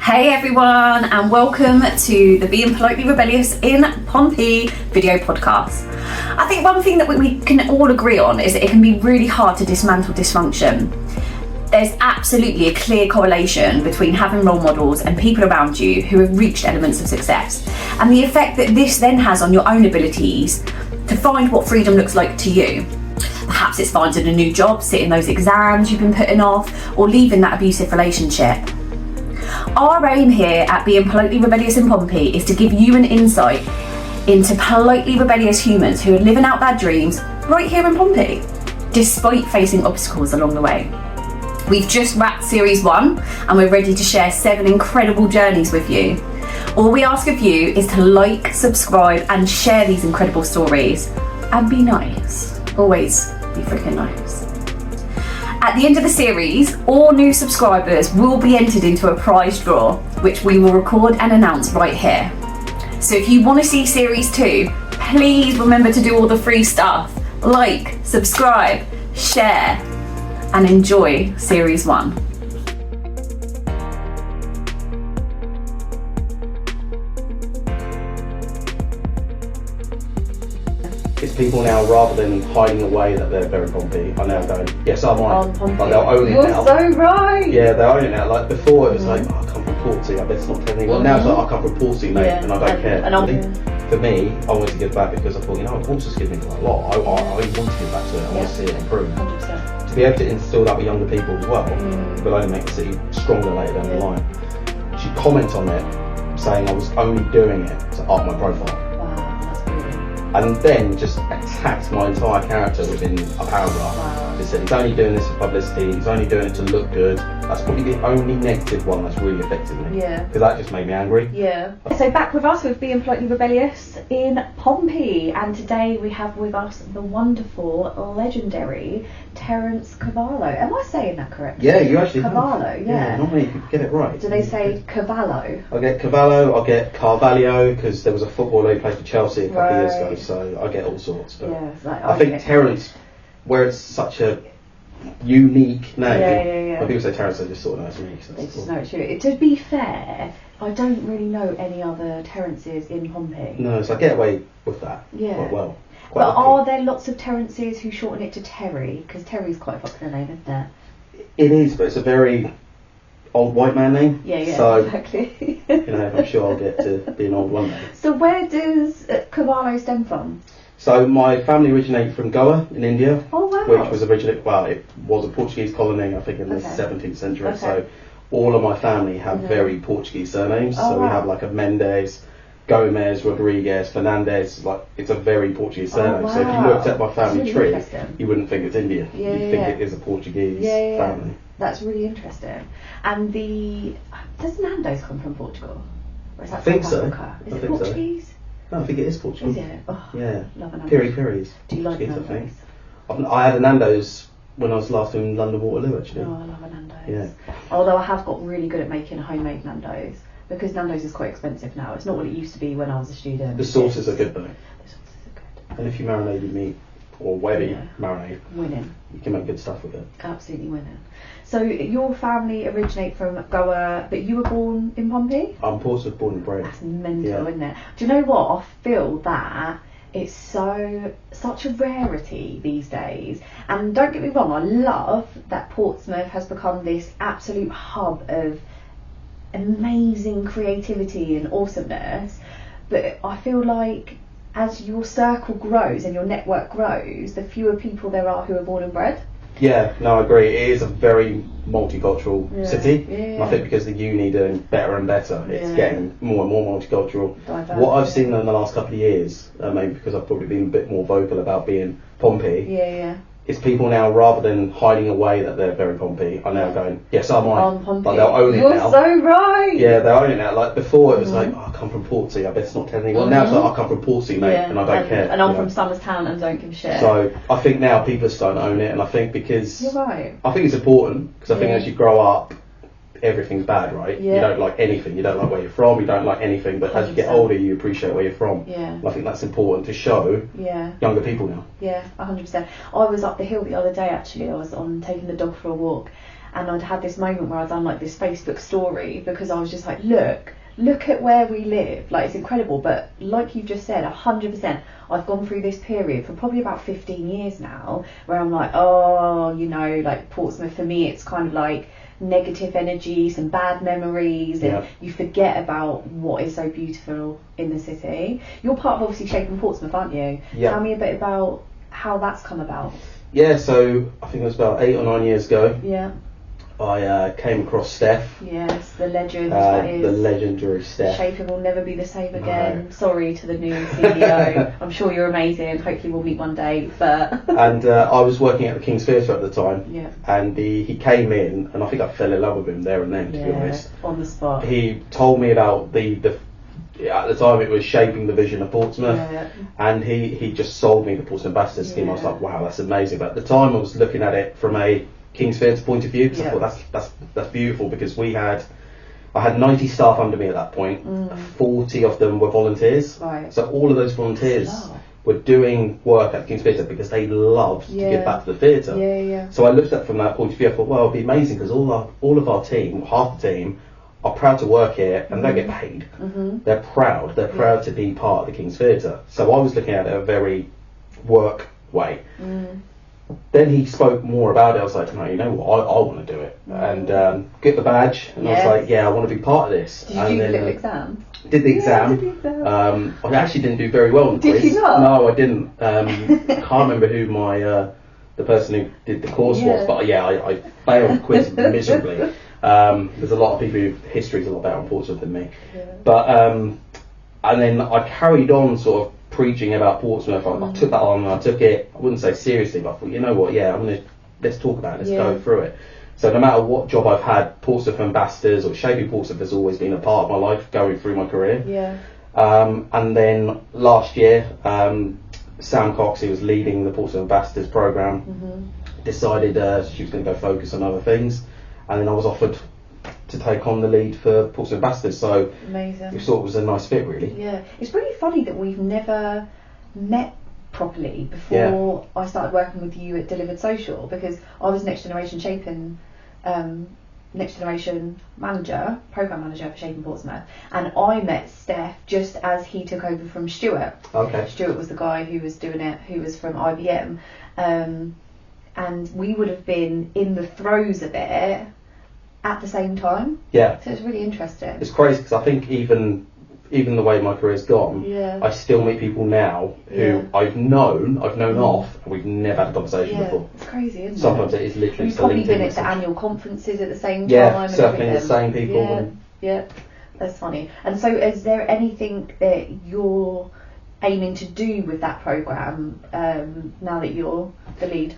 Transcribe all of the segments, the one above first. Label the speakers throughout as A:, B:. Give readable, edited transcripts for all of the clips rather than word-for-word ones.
A: Hey everyone, and welcome to the Being Politely Rebellious in Pompey video podcast. I think one thing that we can all agree on is that it can be really hard to dismantle dysfunction. There's absolutely a clear correlation between having role models and people around you who have reached elements of success, and the effect that this then has on your own abilities to find what freedom looks like to you. Perhaps it's finding a new job, sitting those exams you've been putting off, or leaving that abusive relationship. Our aim here at Being Politely Rebellious in Pompey is to give you an insight into politely rebellious humans who are living out their dreams right here in Pompey, despite facing obstacles along the way. We've just wrapped series 1 and we're ready to share 7 incredible journeys with you. All we ask of you is to like, subscribe and share these incredible stories. And be nice. Always be freaking nice. At the end of the series, all new subscribers will be entered into a prize draw, which we will record and announce right here. So if you want to see series 2, please remember to do all the free stuff. Like, subscribe, share, and enjoy series 1.
B: It's people now, rather than hiding away that they're very Pompey, are now going, yes, I'm mine. Like they'll own it now.
A: You're so right.
B: Yeah, they own it now. Like before, it was like, oh, I come from Portsmouth, I bet it's not telling anyone. Now it's like, I come from Portsmouth, mate, and I don't care. For me, I wanted to give back because I thought, Portsmouth's given me quite a lot. I want to give back to it. I want to see it improve. 100%. To be able to instill that with younger people as well will only make the city stronger later down the line. She commented on it, saying I was only doing it to up my profile. And then just attacked my entire character within a paragraph. Wow. Just said he's only doing this for publicity, he's only doing it to look good. That's probably the only negative one that's really affected me. Yeah. Because that just made me angry.
A: Yeah. So back with us with Being Politely Rebellious in Pompey, and today we have with us the wonderful, legendary Terence Carvalho. Am I saying that correctly?
B: Yeah, you actually
A: Carvalho, yeah.
B: Normally you get it right.
A: Do they say Carvalho?
B: I get Carvalho, I get Carvalho, because there was a footballer who played for Chelsea a couple of years ago, so I get all sorts. But yeah, it's like, I think Terence, where it's such a unique name, when people say Terence, they just sort of know it's me. So
A: they just know it's you. To be fair, I don't really know any other Terences in Pompey.
B: No, so I get away with that quite well.
A: But are there lots of Terences who shorten it to Terry? Because Terry's quite a popular name, isn't it?
B: It is, but it's a very old white man name.
A: Yeah,
B: so,
A: exactly.
B: I'm sure I'll get to be an old one day.
A: So where does Carvalho stem from?
B: So my family originated from Goa in India.
A: Oh wow.
B: Which was originally, it was a Portuguese colony, I think, in the 17th century. Okay. So all of my family have very Portuguese surnames. So we have like a Mendes, Gomez, Rodriguez, Fernandez. Like it's a very Portuguese surname. So if you looked at my family tree, you wouldn't think it's Indian. You'd think it is a Portuguese family.
A: That's really interesting. And does Nando's come from Portugal? Or is that
B: I think so.
A: Is it Portuguese?
B: So. No, I think it is Portuguese.
A: Is it? Oh,
B: yeah.
A: Love a Nando's.
B: Peri-peris.
A: Do you like Nando's?
B: I had a Nando's when I was last in London Waterloo, actually.
A: Oh, I love a Nando's.
B: Yeah.
A: Although I have got really good at making homemade Nando's, because Nando's is quite expensive now. It's not what it used to be when I was a student.
B: The sauces are good though.
A: The sauces are good.
B: And if you marinate your meat, or where you marinate,
A: winning.
B: You can make good stuff with it.
A: Absolutely winning. So your family originate from Goa, but you were born in Pompey?
B: I'm Portsmouth born and bred.
A: That's mental, isn't it? Do you know what? I feel that it's such a rarity these days. And don't get me wrong, I love that Portsmouth has become this absolute hub of amazing creativity and awesomeness. But I feel like as your circle grows and your network grows, the fewer people there are who are born and bred.
B: Yeah, no, I agree. It is a very multicultural city. And I think because the uni doing better and better, it's getting more and more multicultural. What I've seen in the last couple of years, maybe because I've probably been a bit more vocal about being Pompey, it's people now, rather than hiding away that they're very Pompey, are now going, yes, I'm mine. Like they'll own it now.
A: You're so right.
B: Yeah, they own it now. Like before, it was like, I come from Portsmouth, I bet it's not telling anyone. Now it's like, I come from Portsmouth, mate, and I don't care.
A: And I'm from Somerstown and don't give a shit.
B: So I think now people are starting to own it, and I think because
A: you're right.
B: I think it's important because I think as you grow up, everything's bad, right? You don't like anything. You don't like where you're from. You don't like anything. But 100%. As you get older, you appreciate where you're from.
A: Yeah.
B: And I think that's important to show younger people now.
A: Yeah, 100%. I was up the hill the other day, actually. I was taking the dog for a walk, and I'd had this moment where I'd done like this Facebook story, because I was just like, look at where we live, like it's incredible. But like you've just said, 100%, I've gone through this period for probably about 15 years now where I'm like, oh, you know, like Portsmouth for me, it's kind of like negative energy, some bad memories, and you forget about what is so beautiful in the city. You're part of obviously Shaping Portsmouth, aren't you? Tell me a bit about how that's come about.
B: So I think it was about 8 or 9 years ago. I came across Steph.
A: Yes, the legend. That is
B: the legendary Steph.
A: Shaping will never be the same again. No. Sorry to the new CEO. I'm sure you're amazing. Hopefully we'll meet one day. But
B: and I was working at the King's Theatre at the time. And he came in, and I think I fell in love with him there and then. To be honest,
A: on the spot.
B: He told me about the at the time it was Shaping the Vision of Portsmouth, and he just sold me the Portsmouth Ambassadors scheme. I was like, wow, that's amazing. But at the time I was looking at it from a King's Theatre point of view, because I thought that's beautiful, because I had 90 staff under me at that point. 40 of them were volunteers, so all of those volunteers were doing work at King's Theatre because they loved to give back to the theatre. So I looked at it from that point of view. I thought, well, it'd be amazing, because all of our team, half the team, are proud to work here, and they get paid. They're proud to be part of the King's Theatre. So I was looking at it a very work way. Then he spoke more about it. I was like, no, you know what, I want to do it, and get the badge, and I was like, I want to be part of this.
A: Did you do the little exam?
B: Did the exam. I actually didn't do very well on the quiz.
A: Did you not?
B: No, I didn't. I can't remember who the person who did the course was, but I failed the quiz miserably. There's a lot of people whose history's a lot better on Portsmouth than me. But and then I carried on sort of preaching about Portsmouth. I took that on, and I took it, I wouldn't say seriously, but I thought, you know what, let's talk about it, let's go through it. So no matter what job I've had, Portsmouth Ambassadors or Shaping Portsmouth has always been a part of my life going through my career. And then last year, Sam Cox, who was leading the Portsmouth Ambassadors programme, decided she was going to go focus on other things, and then I was offered to take on the lead for Portsmouth Ambassadors. So
A: amazing.
B: We thought it was a nice fit, really.
A: It's really funny that we've never met properly before I started working with you at Delivered Social, because I was Next Generation Shaping Next Generation manager, programme manager for Shaping Portsmouth, and I met Steph just as he took over from Stuart. Stuart was the guy who was doing it, who was from IBM, and we would have been in the throes of it at the same time. So it's really interesting. It's
B: crazy, because I think even the way my career's gone, I still meet people now who I've known off, and we've never had a conversation before.
A: It's crazy, isn't
B: Sometimes it is literally.
A: We've probably been at the annual conferences at the same time.
B: Certainly the same people.
A: That's funny. And so, is there anything that you're aiming to do with that programme now that you're the lead?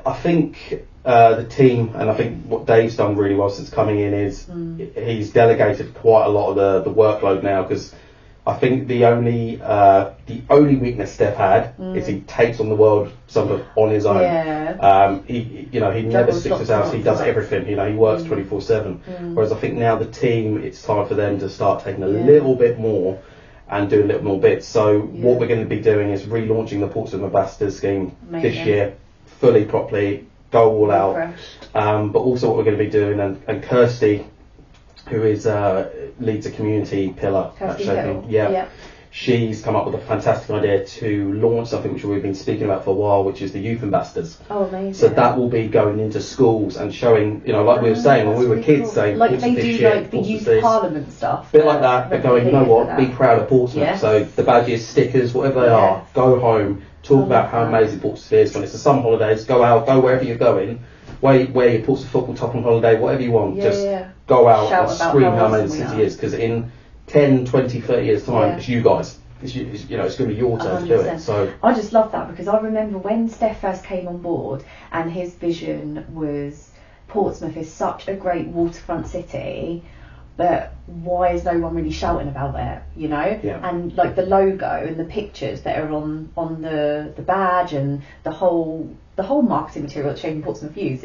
B: I think the team, and I think what Dave's done really well since coming in is he's delegated quite a lot of the workload now, because I think the only weakness Steph had is he takes on the world sort of on his own. He never sticks his house. He does everything. He works 24/7. Whereas I think now the team, it's time for them to start taking a little bit more and do a little more bits. So what we're going to be doing is relaunching the Portsmouth Ambassadors scheme this year, fully, properly, go all out. But also what we're going to be doing, and Kirsty, who is leads a community pillar at Shaping, she's come up with a fantastic idea to launch something which we've been speaking about for a while, which is the Youth Ambassadors.
A: Oh, amazing.
B: So that will be going into schools and showing, like we were saying when we were kids, saying,
A: like they do like the youth parliament stuff.
B: Bit like that, but going, you know what, be proud of Portsmouth. So the badges, stickers, whatever they are, go home, talk about how amazing Portsmouth is. When it's the summer holidays, go out, go wherever you're going, wear your Portsmouth football top on holiday, whatever you want, just go out and scream how amazing the city is, because in 10, 20, 30 years time, it's you guys. It's going to be your turn to do it. So
A: I just love that, because I remember when Steph first came on board, and his vision was Portsmouth is such a great waterfront city, but why is no one really shouting about it, And like the logo and the pictures that are on the badge and the whole marketing material that Shaping Portsmouth use,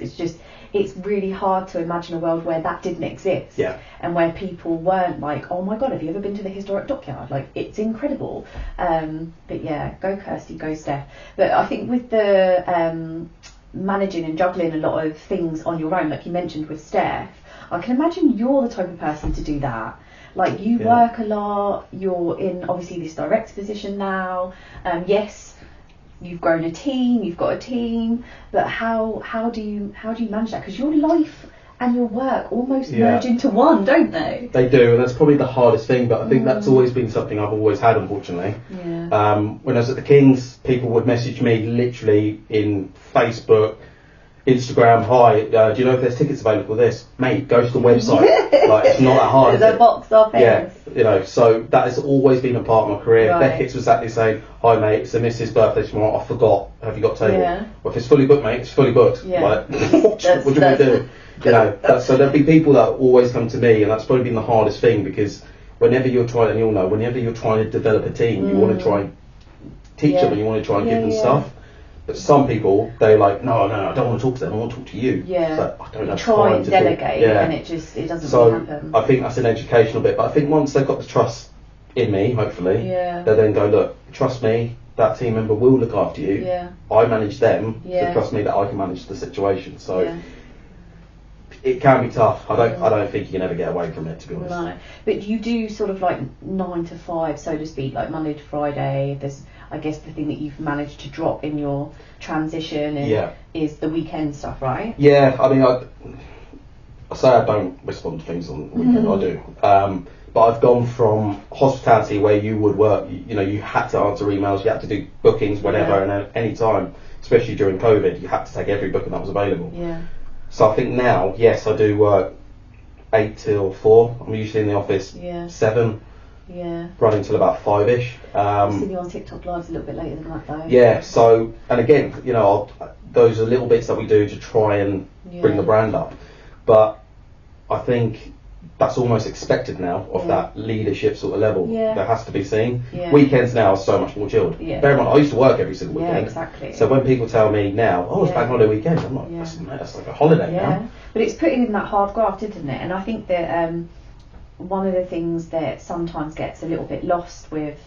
A: it's really hard to imagine a world where that didn't exist, and where people weren't like, oh my god, have you ever been to the historic dockyard? Like, it's incredible. But go Kirsty, go Steph. But I think with the managing and juggling a lot of things on your own, like you mentioned with Steph. I can imagine you're the type of person to do that. Like, you work a lot, you're in obviously this director position now. Yes, you've grown a team, you've got a team, but how do you manage that? Because your life and your work almost merge into one, don't they?
B: They do, and that's probably the hardest thing, but I think that's always been something I've always had, unfortunately.
A: Yeah.
B: When I was at the Kings, people would message me literally in Facebook, Instagram, hi, do you know if there's tickets available for this? Mate, go to the website. Like, it's not that hard.
A: There's a box office.
B: Yeah, you know, so that has always been a part of my career.
A: Right.
B: Beckett's was exactly saying, hi mate, it's the missus' birthday tomorrow, I forgot, have you got table?
A: Yeah.
B: Well, if it's fully booked, mate, it's fully booked.
A: Yeah.
B: Like, what do we do? You know, so there'll be people that always come to me, and that's probably been the hardest thing, because whenever you're trying, and you'll know, whenever you're trying to develop a team, you want to try and teach them, and you want to try and give them stuff. But some people, they're like, no, I don't want to talk to them, I want to talk to you.
A: Yeah.
B: So I don't have
A: try
B: time
A: and
B: to
A: delegate,
B: talk.
A: and it doesn't really happen.
B: I think that's an educational bit, but I think once they've got the trust in me, hopefully, they then go, look, trust me, that team member will look after you.
A: Yeah.
B: I manage them,
A: Yeah.
B: so trust me that I can manage the situation. So it can be tough. I don't think you can ever get away from it, to be honest.
A: No, but you do sort of like 9 to 5, so to speak, like Monday to Friday. There's, I guess, the thing that you've managed to drop in your transition is the weekend stuff, right?
B: Yeah, I mean, I say I don't respond to things on the weekend. I do. But I've gone from hospitality, where you would work, you know, you had to answer emails, you had to do bookings whenever and at any time, especially during COVID, you had to take every booking that was available.
A: Yeah.
B: So I think now, yes, I do work 8 till 4. I'm usually in the office 7.
A: Yeah.
B: Running till about 5ish.
A: I've seen you on TikTok lives a little bit later than that, though.
B: Yeah. So, and again, you know, those are little bits that we do to try and bring the brand up. But I think that's almost expected now of that leadership sort of level.
A: Yeah.
B: That has to be seen.
A: Yeah.
B: Weekends now are so much more chilled.
A: Yeah.
B: Bear in mind, I used to work every single weekend.
A: Yeah, exactly.
B: So when people tell me now, oh, it's bank holiday weekend, I'm like, that's like a holiday now.
A: But it's putting in that hard graft, isn't it? And I think that one of the things that sometimes gets a little bit lost with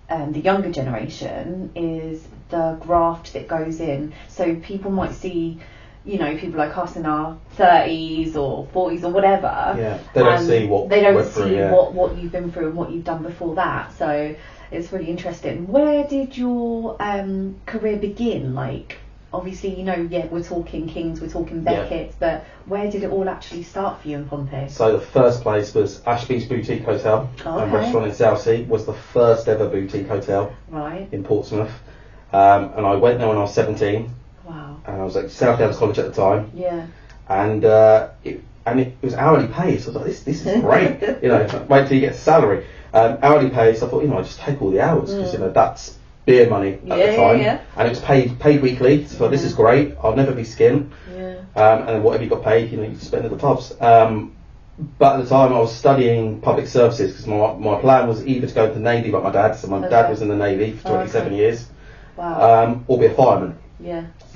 A: the younger generation is the graft that goes in. So people might see, you know, people like us in our 30s or 40s or whatever.
B: Yeah, they don't see what
A: they don't
B: we're
A: see
B: through,
A: what you've been through and what you've done before that. So it's really interesting. Where did your career begin? Like, obviously, you know, we're talking Kings, we're talking Beckett's, but where did it all actually start for you in Pompey? So
B: the first place was Ashby's Boutique Hotel and Restaurant in Southsea. Was the first ever boutique hotel in Portsmouth. And I went there when I was 17.
A: Wow.
B: And I was at South Downs College at the time.
A: Yeah.
B: And it was hourly pay, so I was like, this is great. You know, wait till you get a salary. Hourly pay, so I thought, you know, I just take all the hours, because you know, that's beer money at the time. And it was paid weekly, so this is great, I'll never be skint. And then whatever you got paid, you know, you spend at the pubs. But at the time I was studying public services, because my plan was either to go to the Navy like my dad, so my dad was in the Navy for 27 years, or be a fireman.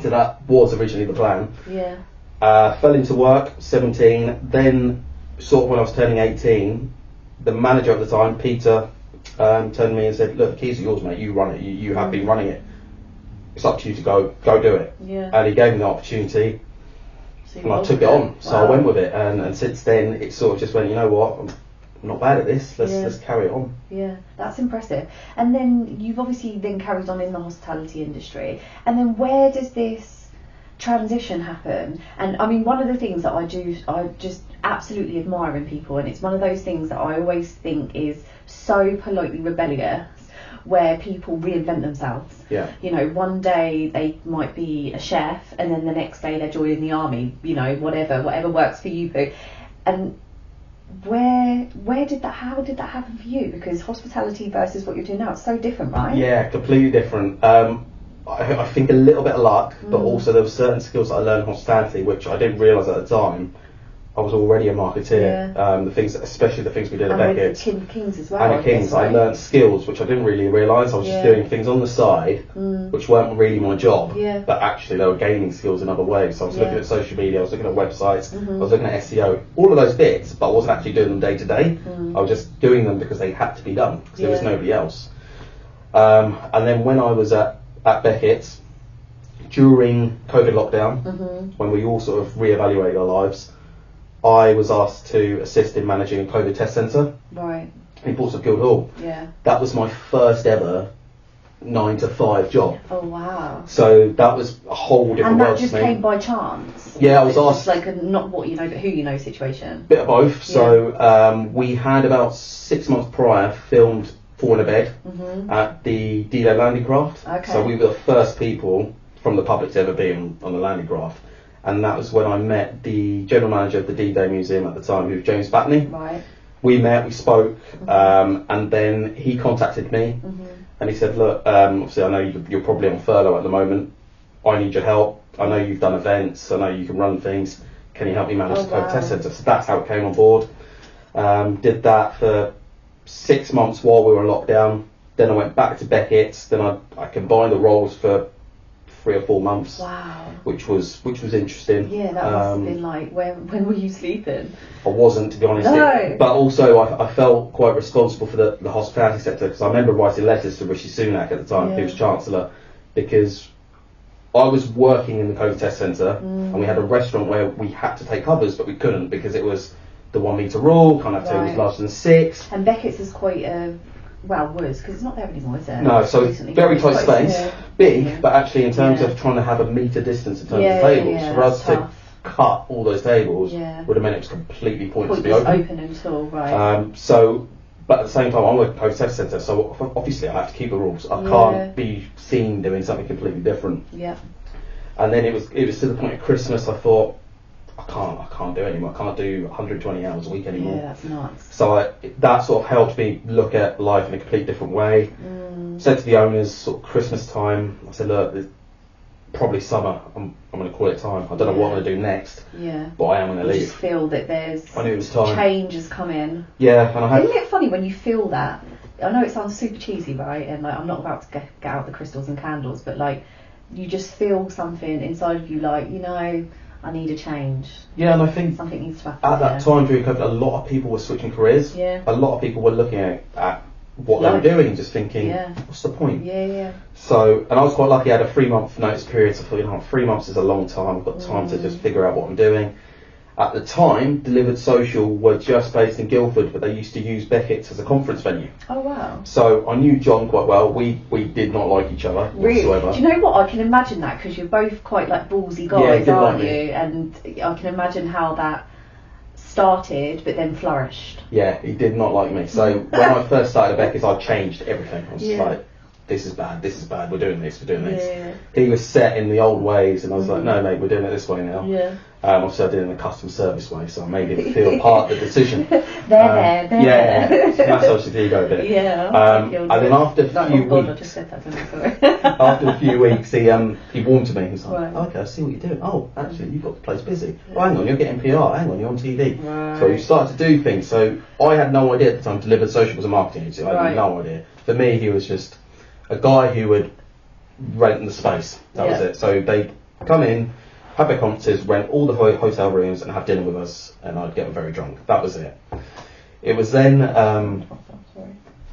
B: So that was originally the plan. Fell into work, 17, then sort of when I was turning 18, the manager at the time, Peter, turned to me and said, look, the keys are yours, mate, you run it, you have been running it. It's up to you to go do it. And he gave me the opportunity, and I took it on. So I went with it, and since then it sort of just went, you know what, I'm not bad at this, let's carry it on.
A: Yeah, that's impressive. And then you've obviously then carried on in the hospitality industry, and then where does this transition happen? And I mean, one of the things that I just absolutely admire in people, and it's one of those things that I always think is so politely rebellious, where people reinvent themselves. You know, one day they might be a chef, and then the next day they're joining the army, you know, whatever works for you, Pooh. And how did that happen for you? Because hospitality versus what you're doing now, it's so different, right?
B: Yeah, completely different. I think a little bit of luck, but also there were certain skills that I learned in hospitality which I didn't realise at the time. I was already a marketeer. Especially the things we did at Beckett's.
A: And Kings as well.
B: And at Kings, I learned skills which I didn't really realise. I was just doing things on the side, which weren't really my job, but actually they were gaining skills in other ways. So I was looking at social media, I was looking at websites, I was looking at SEO, all of those bits, but I wasn't actually doing them day to day. I was just doing them because they had to be done, because there was nobody else. And then when I was at Beckett's, during COVID lockdown, when we all sort of reevaluated our lives, I was asked to assist in managing a COVID test centre.
A: Right.
B: In Portsmouth Guildhall.
A: Yeah.
B: That was my first ever 9 to 5 job.
A: Oh wow.
B: So that was a whole different world.
A: And that just came by chance?
B: Yeah, I was asked.
A: It's like a not what you know but who you know situation?
B: Bit of both. Yeah. So we had about 6 months prior filmed Four in a Bed at the D-Day landing craft.
A: Okay.
B: So we were the first people from the public to ever be on the landing craft. And that was when I met the general manager of the D-Day Museum at the time, who was James Batney.
A: Right.
B: We met, we spoke, and then he contacted me and he said, look, obviously I know you're probably on furlough at the moment. I need your help. I know you've done events. I know you can run things. Can you help me manage the COVID test centre? So that's how it came on board. Did that for 6 months while we were in lockdown. Then I went back to Beckett's. Then I combined the roles for 3 or 4 months.
A: Wow.
B: Which was interesting.
A: Yeah, that must have been like, when were you sleeping?
B: I wasn't, to be honest.
A: No.
B: But also I felt quite responsible for the hospitality sector, because I remember writing letters to Rishi Sunak at the time, who was Chancellor, because I was working in the COVID test centre and we had a restaurant where we had to take covers, but we couldn't because it was the 1 metre rule, can't have tables larger than 6.
A: And Beckett's is quite was, because it's not there anymore, is it?
B: No, so
A: recently,
B: very tight space, big, but actually in terms
A: Yeah.
B: of trying to have a metre distance in terms
A: Yeah,
B: of tables,
A: yeah,
B: for us to
A: tough.
B: cut all those tables
A: Yeah.
B: would have meant it was completely pointless to be
A: Pointless
B: open.
A: open until, right.
B: But at the same time, I'm working at a test centre, so obviously I have to keep the rules. I can't be seen doing something completely different.
A: Yeah.
B: And then it was to the point of Christmas. I thought, I can't do it anymore. I can't do 120 hours a week anymore.
A: Yeah, that's nuts.
B: So that sort of helped me look at life in a completely different way. Said to the owners, sort of Christmas time, I said, look, it's probably summer. I'm going to call it time. I don't know what I'm going to do next.
A: Yeah.
B: But I am going to leave.
A: You just feel that there's
B: I knew it was time.
A: change is coming.
B: Yeah, and I had.
A: Isn't it funny when you feel that? I know it sounds super cheesy, right? And like, I'm not about to get out the crystals and candles, but like, you just feel something inside of you, like, I need a change.
B: Yeah, and I think
A: something needs to happen.
B: at that time during COVID, a lot of people were switching careers.
A: Yeah.
B: A lot of people were looking at what they were doing and just thinking, what's the point?
A: Yeah.
B: So, and I was quite lucky. I had a 3-month notice period, so I thought, 3 months is a long time. I've got time to just figure out what I'm doing. At the time, Delivered Social were just based in Gilford, but they used to use Beckett's as a conference venue.
A: Oh wow.
B: So I knew John quite well. We did not like each other whatsoever.
A: Really? Do you know what? I can imagine that, because you're both quite like ballsy guys, aren't you? And I can imagine how that started, but then flourished.
B: Yeah, he did not like me. So when I first started at Beckett's, I changed everything. I was just like, this is bad, we're doing this.
A: Yeah.
B: He was set in the old ways, and I was like, no mate, we're doing it this way now.
A: Yeah.
B: Obviously I did it in the customer service way, so I made him feel part of the decision.
A: They're there.
B: Yeah, massage the ego a bit.
A: Yeah.
B: And then after a few weeks,
A: I just said that, didn't I? Sorry.
B: after a few weeks, he warmed to me. He was like,
A: Right.
B: okay, I see what you're doing. Oh, actually, you've got the place busy. Oh, hang on, you're getting PR. Hang on, you're on TV.
A: Right.
B: So he started to do things. So I had no idea at the time Delivered Social was a marketing agency. I had no idea. For me, he was just a guy who would rent the space. That was it. So they'd come in, have their conferences, rent all the hotel rooms and have dinner with us, and I'd get very drunk. That was it. It was then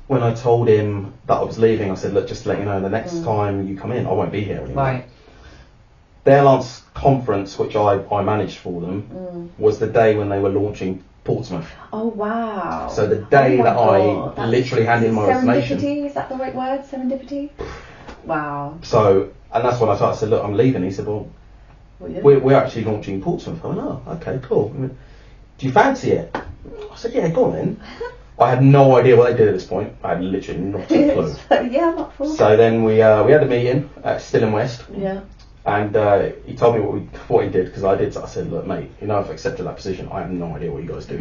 B: when I told him that I was leaving, I said, look, just to let you know, the next time you come in, I won't be here anymore.
A: Right.
B: Their last conference, which I managed for them, was the day when they were launching Portsmouth.
A: Oh wow.
B: So the day that I literally handed in my resignation.
A: Serendipity, is that the right word? Serendipity? Wow.
B: So, and that's when I started to say, look, I'm leaving. He said, well, we're actually launching Portsmouth. I went, oh, okay, cool. I went, do you fancy it? I said, yeah, go on then. I had no idea what they did at this point. I had literally not a clue.
A: Yeah, I'm up for it.
B: So then we had a meeting at Still in West.
A: Yeah.
B: And he told me what he did, because I said, look mate, I've accepted that position, I have no idea what you guys do.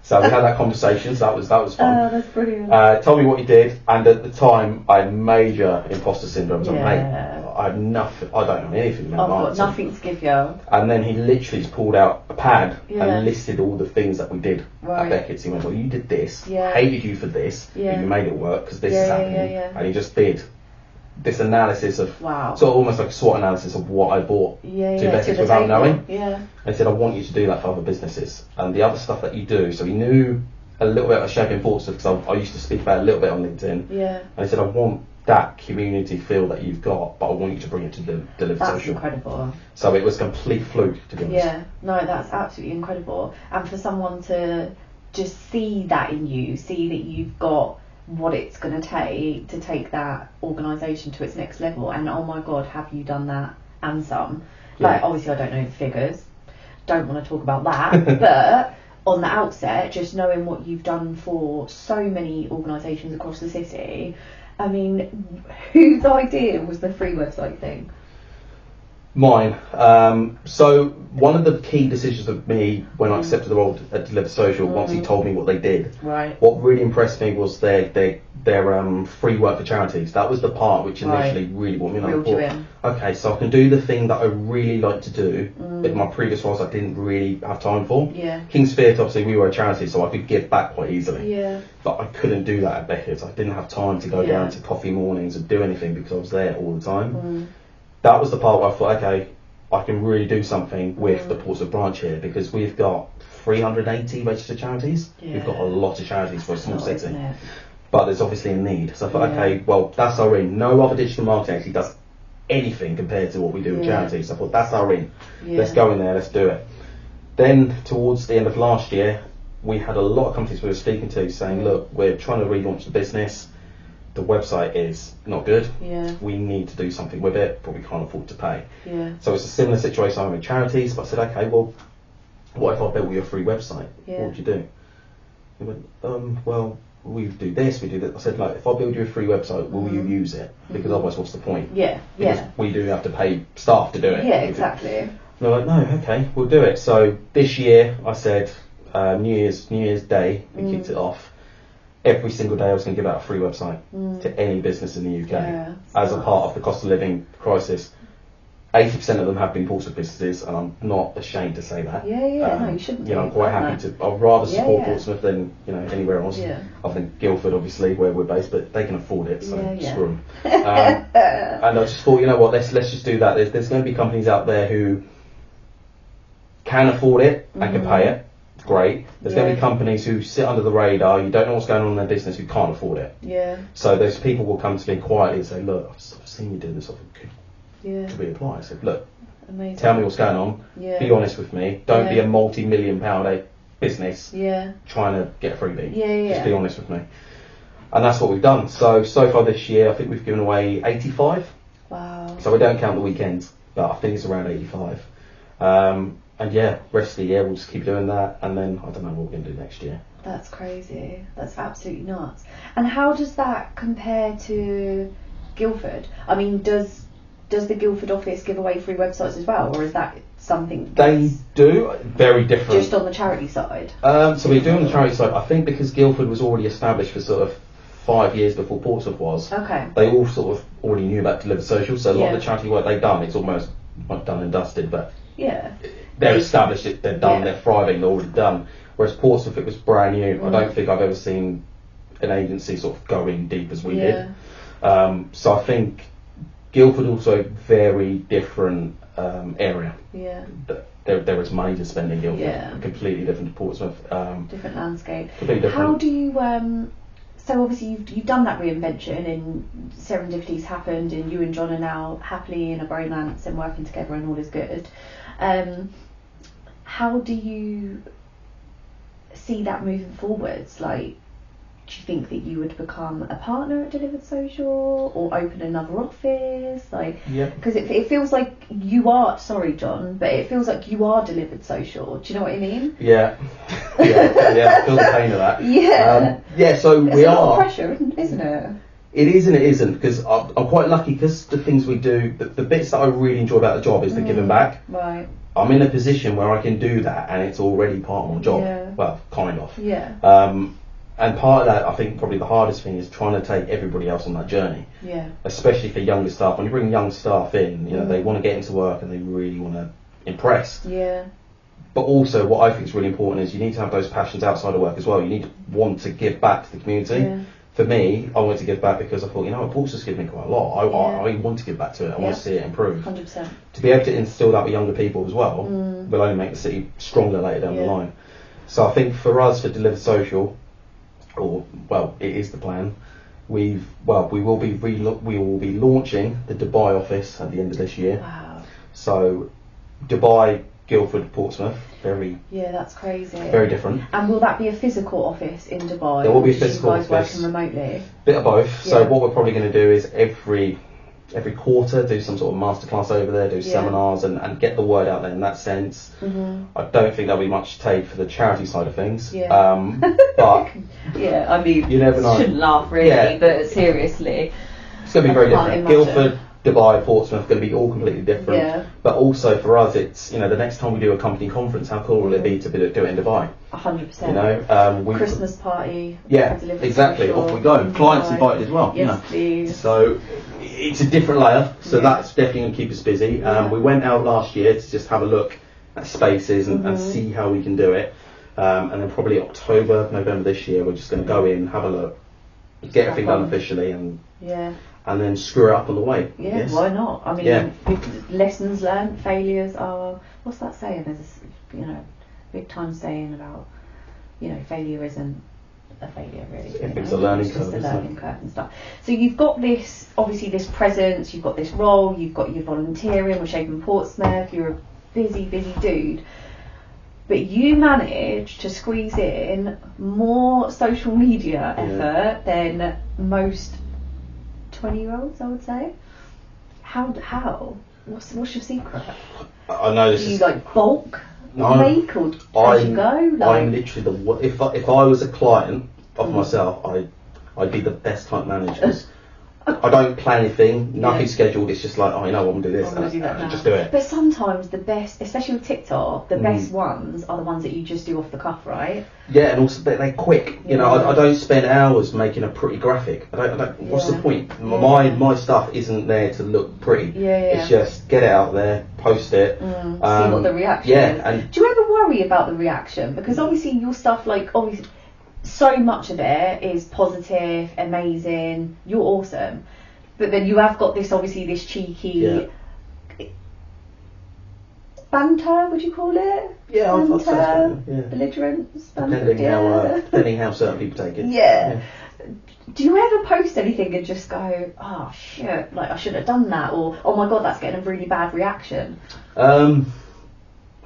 B: So we had that conversation, so that was fun.
A: Oh, that's brilliant.
B: Told me what he did, and at the time I had major imposter syndrome. So
A: Yeah.
B: mate, I have nothing, I don't know anything
A: I've
B: about
A: got
B: marketing.
A: nothing to give you.
B: And then he literally just pulled out a pad
A: Yeah.
B: and listed all the things that we did
A: Right.
B: at Beckett's. He went, well, you did this,
A: Yeah.
B: hated you for this,
A: Yeah.
B: but you made it work because this
A: Yeah,
B: is
A: yeah,
B: happening.
A: yeah.
B: And he just did this analysis of,
A: Wow.
B: sort of almost like a SWOT analysis of what I bought to Beckett's without
A: table.
B: knowing.
A: Yeah.
B: And he said, I want you to do that for other businesses and the other stuff that you do. So he knew a little bit about shaping Portsmouth, because I used to speak about it a little bit on LinkedIn.
A: Yeah.
B: And he said, I want that community feel that you've got, but I want you to bring it to Delivered
A: That's
B: Social.
A: incredible.
B: So it was complete fluke, to be honest.
A: Yeah, no, that's absolutely incredible. And for someone to just see that in you, see that you've got what it's going to take that organisation to its next level, and oh my god, have you done that and some. Like, obviously I don't know the figures, don't want to talk about that, but on the outset, just knowing what you've done for so many organisations across the city, I mean, whose idea was the free website thing?
B: Mine. So one of the key decisions of me when I accepted the role at Delivered Social, once he told me what they did, what really impressed me was their free work for charities. That was the part which initially really brought me in. I thought, okay, so I can do the thing that I really like to do, but in my previous roles I didn't really have time for. King's Theatre, obviously we were a charity, so I could give back quite easily. But I couldn't do that at Beckett's. I didn't have time to go down to coffee mornings and do anything because I was there all the time. That was the part where I thought, okay, I can really do something with the Portsmouth branch here, because we've got 380 registered charities. We've got a lot of charities for a small city. But there's obviously a need. So I thought, okay, well, that's our in. No other digital marketing actually does anything compared to what we do with charities. So I thought, that's our in. Let's go in there, let's do it. Then, towards the end of last year, we had a lot of companies we were speaking to saying, look, we're trying to relaunch the business. The website is not good. We need to do something with it, but we can't afford to pay. So it's a similar situation I'm in charities, but I said, okay, well, what if I built you a free website? What would you do? He went, well, we do this, we do that. I said, like, if I build you a free website, will you use it? Because otherwise, what's the point? Because we do have to pay staff to do it.
A: Exactly.
B: And they're like, no, okay, we'll do it. So this year, I said, New Year's Day, we kicked it off. Every single day I was going to give out a free website to any business in the UK as a part of the cost of living crisis. 80% of them have been Portsmouth businesses, and I'm not ashamed to say that.
A: No, you shouldn't.
B: You know, I'm quite happy to. I'd rather support Portsmouth than anywhere else. I think Gilford, obviously, where we're based, but they can afford it, so screw them. And I just thought, you know what, let's just do that. There's going to be companies out there who can afford it and can pay it. Great. There's going to be companies who sit under the radar, you don't know what's going on in their business, who can't afford it. So those people will come to me quietly and say, look, I've seen you do this, could we apply? I said, look, tell me what's going on, be honest with me, don't be a multi-million-pound business trying to get a freebie. Just be honest with me. And that's what we've done. So far this year, I think we've given away 85.
A: Wow.
B: So we don't count the weekends, but I think it's around 85. And rest of the year we'll just keep doing that, and then I don't know what we're going to do next year.
A: That's crazy. That's absolutely nuts. And how does that compare to Gilford? I mean, does the Gilford office give away free websites as well, or is that something
B: they do? Very different.
A: Just on the charity side?
B: So we do on the charity side. I think because Gilford was already established for sort of 5 years before Portsmouth was. They all sort of already knew about Delivered Social, so a lot of the charity work they've done, it's almost not done and dusted, but they're established, they're done, they're thriving, they're already done. Whereas Portsmouth, it was brand new. I don't think I've ever seen an agency sort of go in deep as we did. So I think Gilford also very different area. There is money to spend in Gilford. Completely different to Portsmouth.
A: Different landscape.
B: Completely different.
A: How do you so obviously you've done that reinvention, and serendipity's happened, and you and John are now happily in a bromance and working together, and all is good. How do you see that moving forwards? Like, do you think that you would become a partner at Delivered Social, or open another office? Like, because it feels like you are. Sorry, John, but it feels like you are Delivered Social. Do you know what I mean?
B: I feel the pain of that. So
A: it's
B: we
A: a lot
B: are.
A: of pressure, isn't it?
B: It is and it isn't, because I'm quite lucky, because the things we do, the bits that I really enjoy about the job is the giving back.
A: Right.
B: I'm in a position where I can do that, and it's already part of my job. Well, kind of. And part of that, I think probably the hardest thing is trying to take everybody else on that journey. Especially for younger staff. When you bring young staff in, you know, they want to get into work and they really want to impress. But also, what I think is really important is you need to have those passions outside of work as well. You need to want to give back to the community. For me, I wanted to give back because I thought, you know, Portsmouth's given me quite a lot. I want to give back to it. I want to see it improve.
A: 100%.
B: To be able to instill that with younger people as well will only make the city stronger later down the line. So I think for us, for Delivered Social, it is the plan, we will be launching the Dubai office at the end of this year.
A: Wow.
B: So Dubai, Gilford, Portsmouth,
A: that's crazy.
B: Very different.
A: And will that be a physical office in Dubai?
B: There will be a physical
A: office. You guys working
B: office.
A: remotely?
B: Bit of both. So what we're probably going to do is every quarter do some sort of masterclass over there, do seminars and get the word out there in that sense. I don't think there'll be much to take for the charity side of things. But
A: yeah, I mean,
B: you never know.
A: Shouldn't laugh really, but seriously,
B: it's going to be very different. Guildford, Dubai, Portsmouth, going to be all completely different.
A: Yeah.
B: But also for us, it's, you know, the next time we do a company conference, how cool will it be to do it in Dubai?
A: 100%.
B: You know,
A: Christmas party.
B: Yeah, exactly. Off we go. Clients invited as well.
A: Yes, please.
B: So it's a different layer. So that's definitely going to keep us busy. We went out last year to just have a look at spaces and see how we can do it. And then probably October, November this year, we're just going to go in, have a look, get everything done officially, and then screw it up on the way.
A: Yeah, why not? I mean, lessons learned, failures are, what's that saying? There's this, you know, big time saying about, you know, failure isn't a failure really.
B: It's a learning curve.
A: It's just a learning curve and stuff. So you've got this, obviously this presence, you've got this role, you've got your volunteering with Shaping Portsmouth, you're a busy dude. But you manage to squeeze in more social media effort than most 20-year-olds, I would say. How? What's your secret?
B: I know this.
A: Do you like bulk make or as you go?
B: I'm literally if I was a client of myself, I'd be the best client manager. 'Cause I don't plan anything, nothing scheduled. It's just like, oh, you know, I'm gonna do this, and just do it.
A: But sometimes the best, especially with TikTok, the best ones are the ones that you just do off the cuff, right?
B: Yeah, and also they're quick. You know, I don't spend hours making a pretty graphic. I don't. What's the point? My stuff isn't there to look pretty. It's just get it out there, post it, see
A: what the reaction is.
B: And
A: do you ever worry about the reaction? Because obviously your stuff, like obviously, so much of it is positive, amazing, you're awesome, but then you have got this, obviously, this cheeky banter, would you call it?
B: Yeah, I'd say so.
A: Belligerence,
B: depending how certain people take it.
A: Yeah. Do you ever post anything and just go, oh shit, like I shouldn't have done that, or oh my god, that's getting a really bad reaction?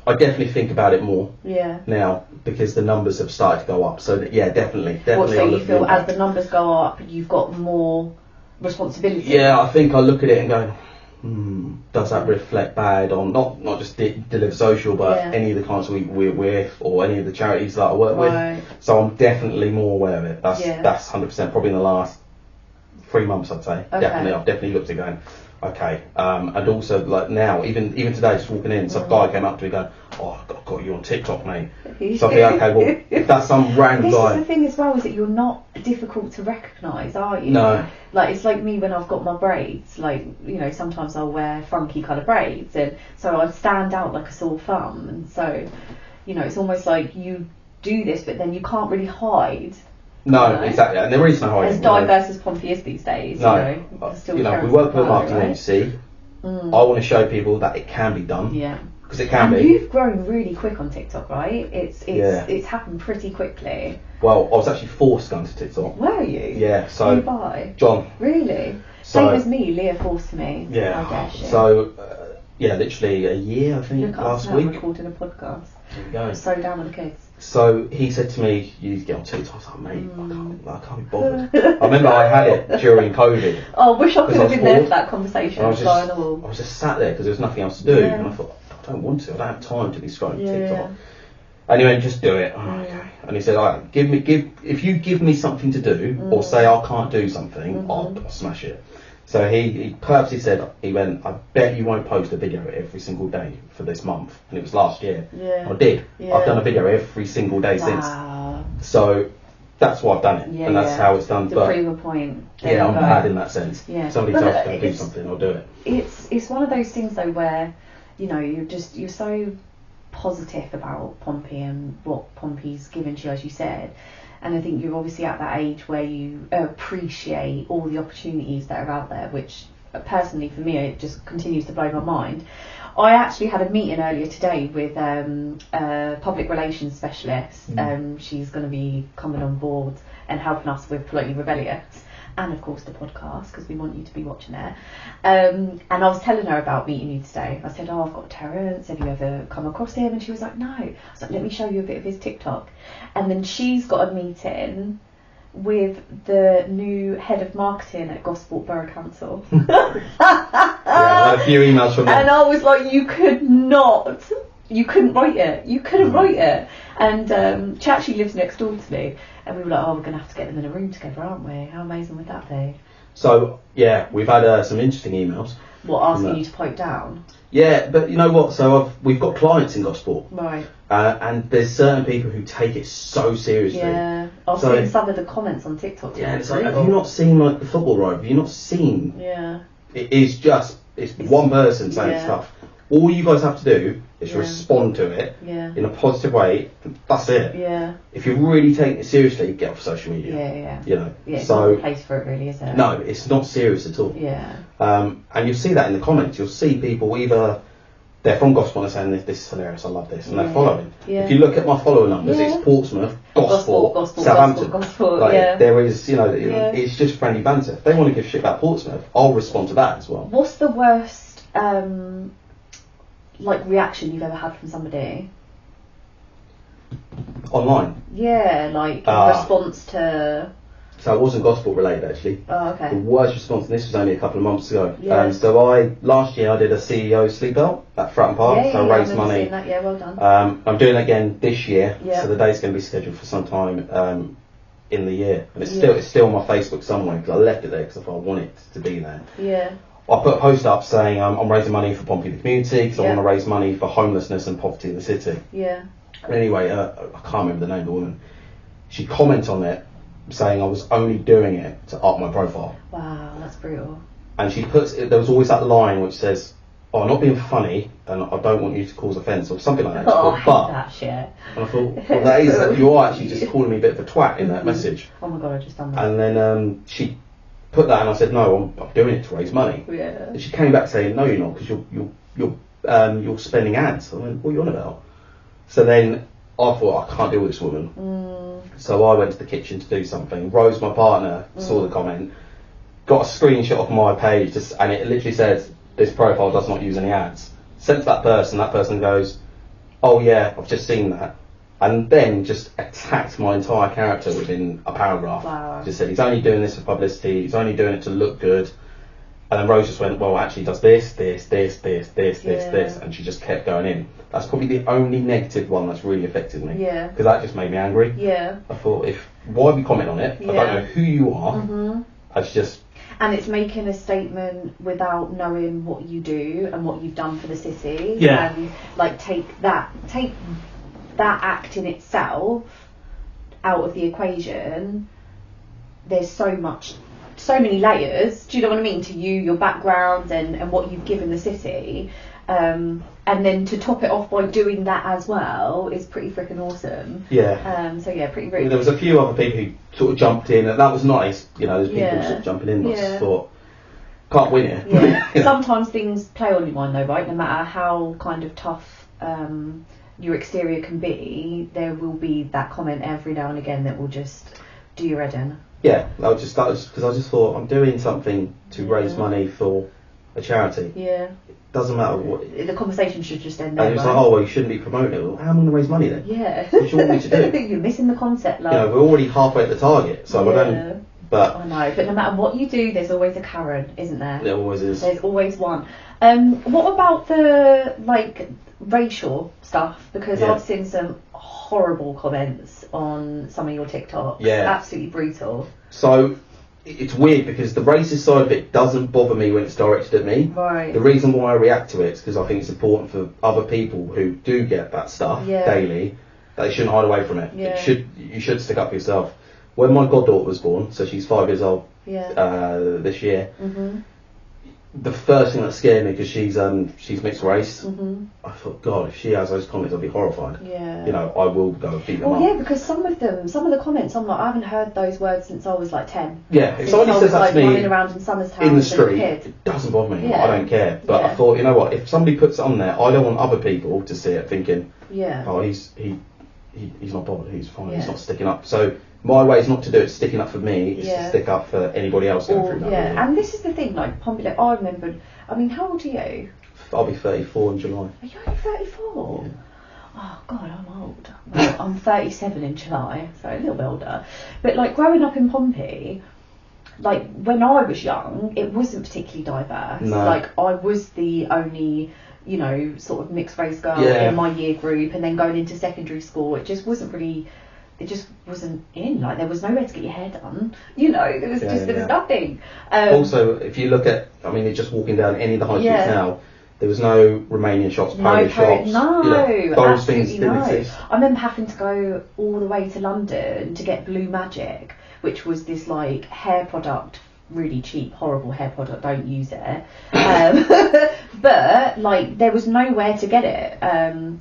B: I definitely think about it more now because the numbers have started to go up. So definitely.
A: What, so you feel as the numbers go up, you've got more responsibility?
B: Yeah, I think I look at it and go, does that reflect bad on not just Deliver Social, but any of the clients we're with or any of the charities that I work with? So I'm definitely more aware of it. That's 100%. Probably in the last 3 months, I'd say. I've definitely looked at it going, okay, and also like now, even today, just walking in, some guy came up to me going, "Oh, I've got you on TikTok, mate." So I think, okay, well, if that's some random guy.
A: This is the thing as well, is that you're not difficult to recognise, are you?
B: No.
A: Like it's like me when I've got my braids. Like, you know, sometimes I'll wear funky colour braids, and so I stand out like a sore thumb, and so, you know, it's almost like you do this, but then you can't really hide.
B: No, exactly, and there is no hiding.
A: As diverse as Pompey is these days,
B: no,
A: you know,
B: we work with a marketing agency. I want to show people that it can be done.
A: Yeah.
B: Because it can be.
A: And you've grown really quick on TikTok, right? It's happened pretty quickly.
B: Well, I was actually forced to go into TikTok.
A: Were you?
B: Yeah, so...
A: Who by?
B: John.
A: Really? Same as me, Leah forced me.
B: Yeah.
A: I guess,
B: so, literally a year, I think, last week.
A: Recording a podcast.
B: There you go.
A: So down with the kids.
B: So he said to me, "You need to get on TikTok." I was like, "Mate, I can't be bothered." I remember I had it during COVID.
A: Oh, I wish I could have been there for that conversation.
B: I was just sat there because there was nothing else to do, and I thought, I don't want to. I don't have time to be scrolling TikTok. And he went, "Just do it." Oh, okay. And he said, "All right, if you give me something to do, or say I can't do something, I'll smash it." So he purposely said, he went, "I bet you won't post a video every single day for this month." And it was last year.
A: Yeah.
B: I did. Yeah. I've done a video every single day since. So that's why I've done it. And that's how it's done.
A: To prove a point.
B: I'm bad in that sense.
A: Yeah.
B: Somebody else can do something, I'll do it.
A: It's one of those things though where, you know, you're so positive about Pompey and what Pompey's given to you, as you said. And I think you're obviously at that age where you appreciate all the opportunities that are out there, which personally for me, it just continues to blow my mind. I actually had a meeting earlier today with a public relations specialist. She's going to be coming on board and helping us with Politely Rebellious. and of course the podcast, because we want you to be watching it. And I was telling her about meeting you today. I said, I've got Terence, have you ever come across him? And she was like, no. I was like, let me show you a bit of his TikTok. And then she's got a meeting with the new head of marketing at Gosport Borough Council.
B: Yeah, I had a few emails from them.
A: And I was like, you couldn't write it. You couldn't write it. And she actually lives next door to me. And we were like, we're going to have to get them in a room together, aren't we? How amazing would that be?
B: So, yeah, we've had some interesting emails.
A: What, asking you to pipe down?
B: Yeah, but you know what? So we've got clients in Gosport.
A: Right.
B: And there's certain people who take it so seriously.
A: Yeah. I've seen some of the comments on TikTok.
B: Yeah, it's like, have you not seen like the football right? Have you not seen?
A: Yeah.
B: It's one person saying stuff. All you guys have to do is respond to it in a positive way. That's it.
A: Yeah.
B: If you're really taking it seriously, get off social media.
A: Yeah.
B: You know.
A: Yeah, it's
B: so
A: not a place for it really, is it?
B: no, it's not serious at all.
A: Yeah.
B: And you'll see that in the comments. You'll see people either they're from Gosport and saying this is hilarious, I love this, and they're following.
A: Yeah.
B: If you look at my follower numbers, it's Portsmouth, Gosport, Southampton.
A: Gosport,
B: like, there is, it's just friendly banter. If they want to give shit about Portsmouth, I'll respond to that as well.
A: What's the worst reaction you've ever had from somebody?
B: Online?
A: Yeah, like in response to...
B: So it wasn't Gosport related actually.
A: Oh, okay.
B: The worst response, and this was only a couple of months ago.
A: Yeah.
B: So last year I did a CEO sleep out at Fratton Park, so I raised money.
A: That. Yeah, well done.
B: I'm doing it again this year,
A: Yeah.
B: so the date's going to be scheduled for some time in the year, and it's still on my Facebook somewhere because I left it there because I thought I want it to be there.
A: Yeah.
B: I put a post up saying I'm raising money for Pompey the community because I want to raise money for homelessness and poverty in the city.
A: Yeah.
B: Anyway, I can't remember the name of the woman. She commented on it saying I was only doing it to up my profile.
A: Wow, that's brutal.
B: And she puts there was always that line which says, "Oh, I'm not being funny, and I don't want you to cause offence," or something like that.
A: Oh, I hate that shit.
B: And I thought, well, that is you are actually just calling me a bit of a twat in that message.
A: Oh my god, I just done that.
B: And then she put that, and I said, "No, I'm doing it to raise money."
A: Yeah.
B: And she came back saying, "No, you're not, because you're spending ads." I went, "What are you on about?" So then I thought, I can't deal with this woman. So I went to the kitchen to do something. Rose, my partner, saw the comment, got a screenshot of my page, and it literally says, "This profile does not use any ads." Sent to that person goes, "Oh yeah, I've just seen that." And then just attacked my entire character within a paragraph.
A: Wow.
B: Just said, he's only doing this for publicity, he's only doing it to look good. And then Rose just went, well, actually does this, and she just kept going in. That's probably the only negative one that's really affected me.
A: Yeah.
B: Because that just made me angry.
A: Yeah.
B: I thought, why would you comment on it? I don't know who you are. It's just...
A: And it's making a statement without knowing what you do and what you've done for the city.
B: Yeah.
A: And like take that act in itself out of the equation. There's so many layers, do you know what I mean, to you, your background and what you've given the city, and then to top it off by doing that as well is pretty freaking awesome.
B: Yeah.
A: So yeah, pretty rude.
B: There was a few other people who sort of jumped in, and that was nice, there's people sort of jumping in, but I just thought, can't win it.
A: Yeah. Sometimes things play on your mind though, right? No matter how kind of tough your exterior can be, there will be that comment every now and again that will just do your head in.
B: Yeah, that was because I just thought I'm doing something to raise money for a charity.
A: Yeah.
B: It doesn't matter what.
A: The conversation should just end there.
B: And it's like, oh well, you shouldn't be promoting it. Well, how am I going to raise money then?
A: Yeah.
B: What do you want me to do?
A: You're missing the concept, love.
B: We're already halfway at the target, so I don't. But
A: I know, but no matter what you do, there's always a Karen, isn't there?
B: There always is.
A: There's always one. What about the racial stuff? Because I've seen some horrible comments on some of your TikToks.
B: Yeah.
A: Absolutely brutal.
B: So it's weird because the racist side of it doesn't bother me when it's directed at me.
A: Right.
B: The reason why I react to it is because I think it's important for other people who do get that stuff daily that they shouldn't hide away from it.
A: Yeah.
B: You should stick up for yourself. When my goddaughter was born, so she's 5 years old this year, the first thing that scared me, because she's mixed race, I thought, God, if she has those comments, I'll be horrified.
A: Yeah.
B: I will go beat them up.
A: Yeah, because some of the comments, I'm like, I haven't heard those words since I was 10.
B: Yeah, if somebody says that to me
A: running around in Somerstown
B: in the street, it doesn't bother me. I don't care. But I thought, you know what? If somebody puts it on there, I don't want other people to see it thinking, oh, he's not bothered. He's fine. He's not sticking up. So my way is not to do it sticking up for me, it's to stick up for anybody else going through that.
A: Yeah, really. And this is the thing, like Pompey, like, I remembered, I mean, how old are you?
B: I'll be 34 in July.
A: Are you only 34?
B: Yeah.
A: Oh God, I'm old. Well, I'm 37 in July, so a little bit older. But like growing up in Pompey, like when I was young, it wasn't particularly diverse.
B: No.
A: Like I was the only, you know, sort of mixed race girl in my year group, and then going into secondary school, it just wasn't in. Like there was nowhere to get your hair done. You know, there was nothing.
B: Also, if you look at, I mean, it's just walking down any of the high streets now. There was no Romanian shops, Polish shops.
A: No,
B: those things didn't exist.
A: I remember having to go all the way to London to get Blue Magic, which was this like hair product, really cheap, horrible hair product. Don't use it. But like there was nowhere to get it.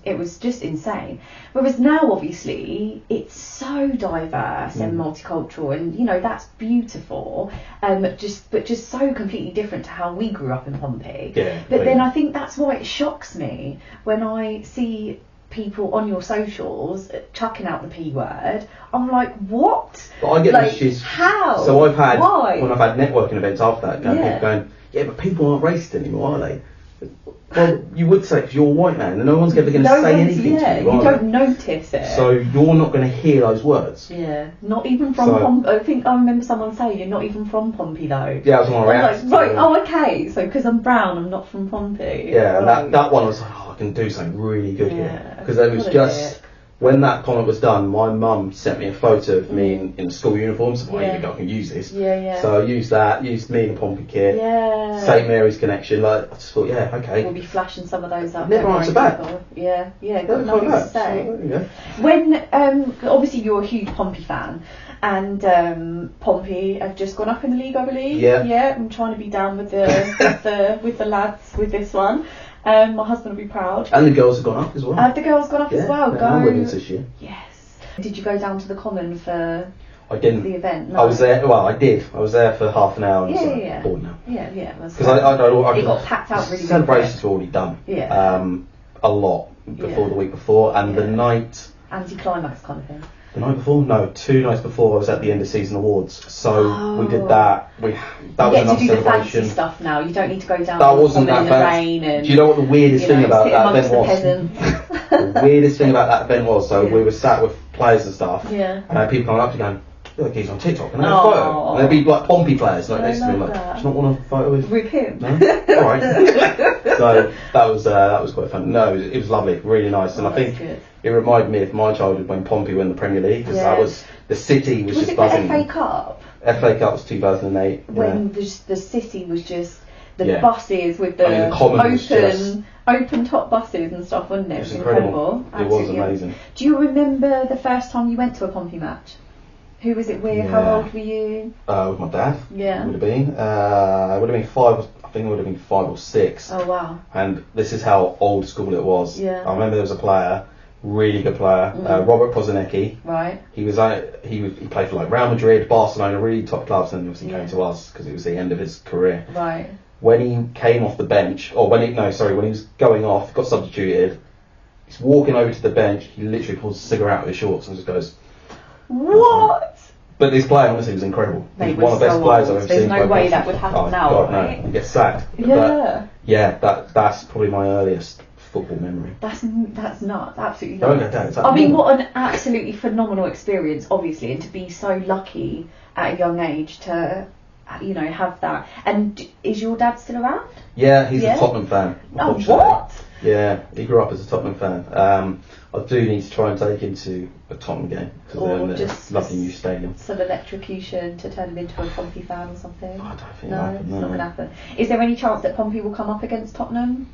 A: It was just insane. Whereas now, obviously, it's so diverse and multicultural, and you know that's beautiful. But just so completely different to how we grew up in Pompey.
B: Yeah,
A: but then I think that's why it shocks me when I see people on your socials chucking out the P word. I'm like, what?
B: But I get
A: like,
B: messages.
A: How?
B: So I've had
A: Why?
B: when I've had networking events after that, people going, yeah, but people aren't racist anymore, are they? Well, you would say, because you're a white man, and no one's ever going to say anything to you.
A: You don't notice it.
B: So you're not going to hear those words.
A: Yeah, not even from Pompey. I think I remember someone saying you're not even from Pompey though.
B: Yeah, I was on my reaction.
A: Like, right, oh okay, so because I'm brown, I'm not from Pompey.
B: Yeah, and that one was like, oh, I can do something really good here. Because there was just, when that comment was done, my mum sent me a photo of me in school uniform, so I can use this. So I used that, used me in the Pompey kit, St Mary's connection, like, I just thought, okay.
A: We'll be flashing some of those up.
B: Never answer back.
A: Yeah, got nothing to say.
B: So,
A: when, obviously you're a huge Pompey fan, and Pompey have just gone up in the league, I believe. Yeah, I'm trying to be down with the with the lads with this one. My husband will be proud.
B: And the girls have gone up as well.
A: The girls gone up as well.
B: Go. Women's this year.
A: Yes. Did you go down to the Common for
B: I didn't.
A: the event? No.
B: I was there. Well, I did. I was there for half an hour. And bored now.
A: Yeah.
B: Because I
A: got packed out really.
B: Celebrations were already done.
A: Yeah.
B: A lot before the week before, and the night.
A: Anti-climax kind of thing.
B: The night before? No, 2 nights before I was at the end of season awards. So we did that. That was enough celebration. You get to do the fancy
A: stuff now. You don't need to go down
B: that wasn't that
A: in the rain and.
B: Do you know what the weirdest thing about that event was? The weirdest thing about that event was, we were sat with players and stuff, and I had people coming up to going, look, he's on TikTok, and I had a photo. And there'd be like Pompey players like next to me, like, do you not want a photo with
A: him?
B: No? Alright. So that was quite fun. No, it was lovely, really nice, and I think it reminded me of my childhood when Pompey won the Premier League, because that was, the city was just buzzing.
A: Was it the FA Cup?
B: FA Cup was 2008.
A: When the city was just the buses with the open top buses and stuff, wasn't it? It was incredible.
B: It was amazing.
A: Do you remember the first time you went to a Pompey match? Who was it with? How old were you?
B: With my dad.
A: Yeah.
B: Would have been. It would have been 5. I think it would have been 5 or 6.
A: Oh wow.
B: And this is how old school it was.
A: Yeah.
B: I remember there was a player, really good player, Robert Poznecki.
A: Right.
B: He played for like Real Madrid, Barcelona, really top clubs, and obviously came to us because it was the end of his career.
A: Right.
B: When he came off the bench, when he was going off, got substituted. He's walking over to the bench. He literally pulls a cigarette out of his shorts and just goes.
A: What?
B: But this player honestly was incredible. He's one of the best players I've ever seen.
A: There's no way that would happen now, right?
B: No. He gets sacked. That's probably my earliest football memory.
A: That's nuts, absolutely nuts.
B: I
A: mean, what an absolutely phenomenal experience, obviously, and to be so lucky at a young age to, have that. And is your dad still around?
B: Yeah, he's a Tottenham fan.
A: Oh, what?
B: Yeah, he grew up as a Tottenham fan. I do need to try and take him to a Tottenham game because they're in a lovely new stadium.
A: Some electrocution to turn him into a Pompey fan or something?
B: I don't think
A: it's not going to happen. Is there any chance that Pompey will come up against Tottenham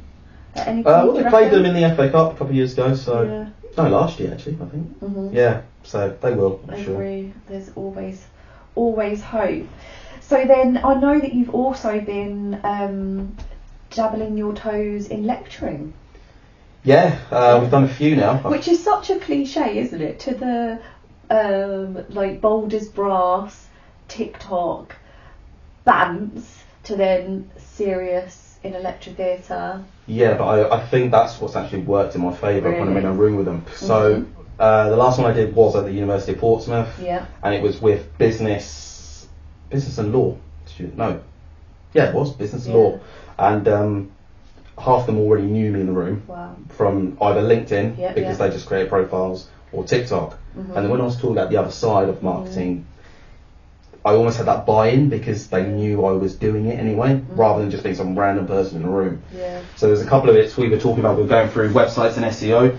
A: at any point?
B: They played them in the FA Cup a couple of years ago, so no, last year actually, I think.
A: Mm-hmm.
B: Yeah, so they will. I'm sure.
A: Agree. There's always hope. So then, I know that you've also been dabbling your toes in lecturing.
B: Yeah, we've done a few now.
A: Which is such a cliche, isn't it? To the like Boulders Brass, Tik Tok, bands, to then serious in a lecture theatre.
B: Yeah, but I think that's what's actually worked in my favour when I'm in a room with them. So The last one I did was at the University of Portsmouth.
A: Yeah.
B: And it was with business and law student. No. Yeah, it was business and law. And half of them already knew me in the room.
A: Wow.
B: From either LinkedIn, because they just create profiles, or TikTok. And then when I was talking about the other side of marketing, I almost had that buy-in because they knew I was doing it anyway, rather than just being some random person in the room.
A: Yeah.
B: So there's a couple of bits we were talking about. We were going through websites and SEO.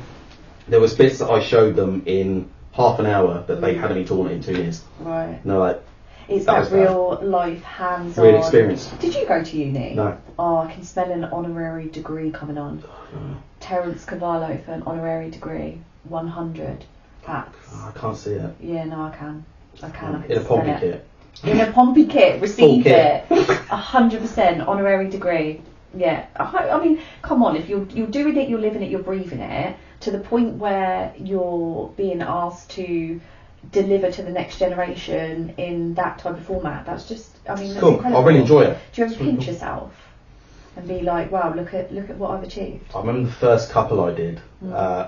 B: There was bits that I showed them in half an hour that they hadn't been taught in 2 years.
A: Right.
B: And they're like,
A: it's that real life, hands-on.
B: Real experience.
A: Did you go to uni?
B: No.
A: Oh, I can smell an honorary degree coming on. Terence Carvalho for an honorary degree, 100 hats.
B: Oh, I can't see it.
A: Yeah, no, I can. I can
B: in a Pompey kit.
A: In a Pompey kit, receive it. 100% honorary degree. Yeah. I mean, come on, if you're doing it, you're living it, you're breathing it, to the point where you're being asked to deliver to the next generation in that type of format, that's just, I mean, that's
B: cool.
A: incredible.
B: I really enjoy it.
A: Do you ever pinch yourself and be like, wow, look at what I've achieved?
B: I remember the first couple I did. I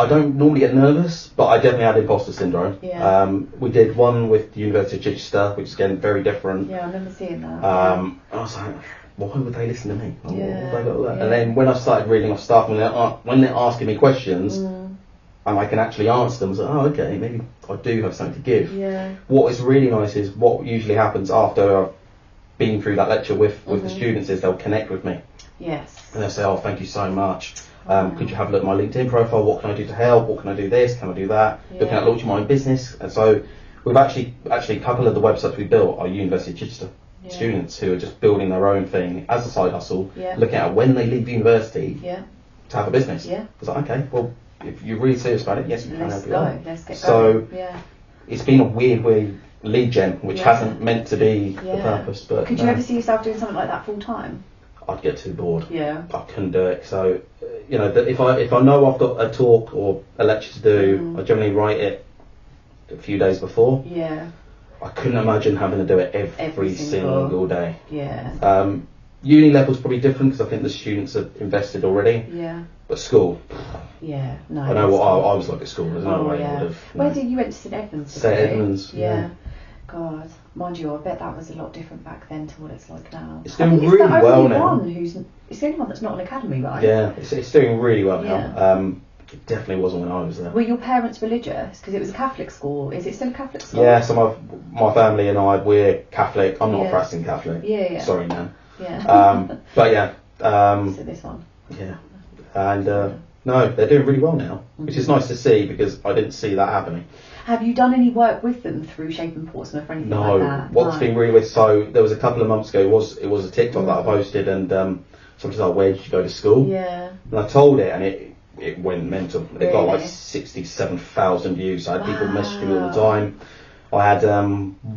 B: don't normally get nervous, but I definitely had imposter syndrome.
A: Yeah.
B: We did one with the University of Chichester, which is again very different.
A: Yeah, I remember seeing that.
B: And I was like, why would they listen to me?
A: Yeah.
B: And then when I started reading off stuff, when they're asking me questions, and I can actually answer them, I was like, oh, okay, maybe I do have something to give.
A: Yeah.
B: What is really nice is what usually happens after I've been through that lecture with the students is they'll connect with me.
A: Yes.
B: And they'll say, oh, thank you so much. Could you have a look at my LinkedIn profile? What can I do to help? What can I do this? Can I do that? Looking at launching my own business. And so we've actually a couple of the websites we built are University of Chichester students who are just building their own thing as a side hustle, looking at when they leave university to have a business. Yeah. I was like, okay, well, if you're really serious about it, yes, we can help you out.
A: Let's get
B: going.
A: So
B: it's been a weird lead gen, which hasn't meant to be the purpose. But
A: could you ever see yourself doing something like that full time?
B: I'd get too bored.
A: Yeah.
B: I couldn't do it. So, if I know I've got a talk or a lecture to do, I generally write it a few days before.
A: Yeah.
B: I couldn't imagine having to do it every single day.
A: Yeah.
B: Uni level's probably different because I think the students are invested already.
A: Yeah.
B: But school.
A: Yeah. No.
B: I know what I was like at school. There's no way I would have.
A: Where did you went to St Edmunds?
B: St Edmunds.
A: Yeah. God, mind you, I bet that was a lot different back then to what it's like now.
B: It's doing really well now.
A: It's the only one that's not an academy, right?
B: Yeah, it's doing really well now. It definitely wasn't when I was there.
A: Were your parents religious? Because it was a Catholic school. Is it still a Catholic school?
B: Yeah, so my family and we're Catholic. I'm not a practicing Catholic.
A: Yeah.
B: Sorry, man.
A: Yeah.
B: But yeah.
A: So this one.
B: Yeah. And no, they're doing really well now, which is nice to see because I didn't see that happening.
A: Have you done any work with them through Shaping Portsmouth or anything like that?
B: What's been really weird, so there was a couple of months ago, it was a TikTok that I posted, and someone was like, where did you go to school?
A: Yeah.
B: And I told it, and it went mental.
A: Really?
B: It got like 67,000 views. I had people messaging me all the time. I had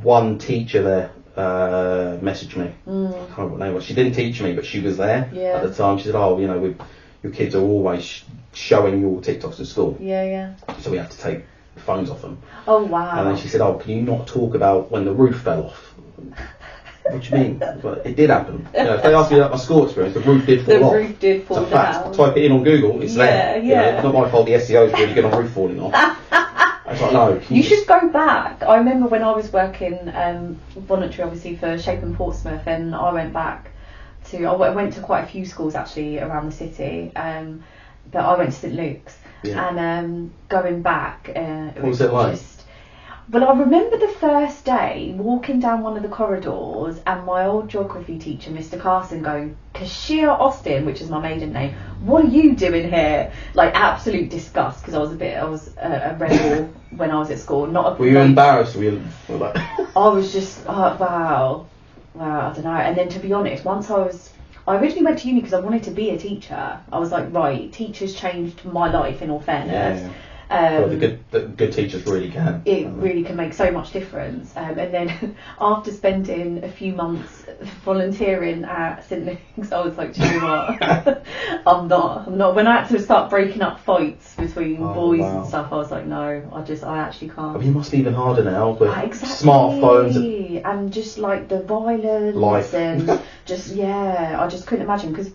B: one teacher there message me. I can't remember what her name was. She didn't teach me, but she was there at the time. She said, oh, your kids are always showing your TikToks at school.
A: Yeah.
B: So we have to take the phones off them.
A: Oh, wow.
B: And then she said, oh, can you not talk about when the roof fell off? What do you mean? Well, it did happen. If they ask me about my school experience, the roof did fall off.
A: The roof did fall down.
B: Type it in on Google, it's there.
A: Yeah.
B: It's not my fault the SEO is really good on roof falling off. I was like, no.
A: You should go back. I remember when I was working voluntary, obviously, for Shaping Portsmouth, and I went back I went to quite a few schools actually around the city, but I went to St Luke's.
B: Yeah.
A: And going back,
B: what was it like?
A: Well, I remember the first day walking down one of the corridors and my old geography teacher, Mr. Carson, going, Kashia Austin, which is my maiden name, what are you doing here? Like absolute disgust, because I was a rebel when I was at school.
B: Were you embarrassed? I
A: was just, wow, I don't know. And then to be honest, I originally went to uni because I wanted to be a teacher. I was like, right, teachers changed my life, in all fairness.
B: Yeah. The good teachers really can.
A: It really can make so much difference. And then after spending a few months volunteering at St Luke's, I was like, do you know what? I'm not. When I had to start breaking up fights between boys and stuff, I was like, no, I actually can't.
B: I mean, it must be even harder now with
A: exactly.
B: smartphones
A: and just like the violence
B: life.
A: and just I just couldn't imagine because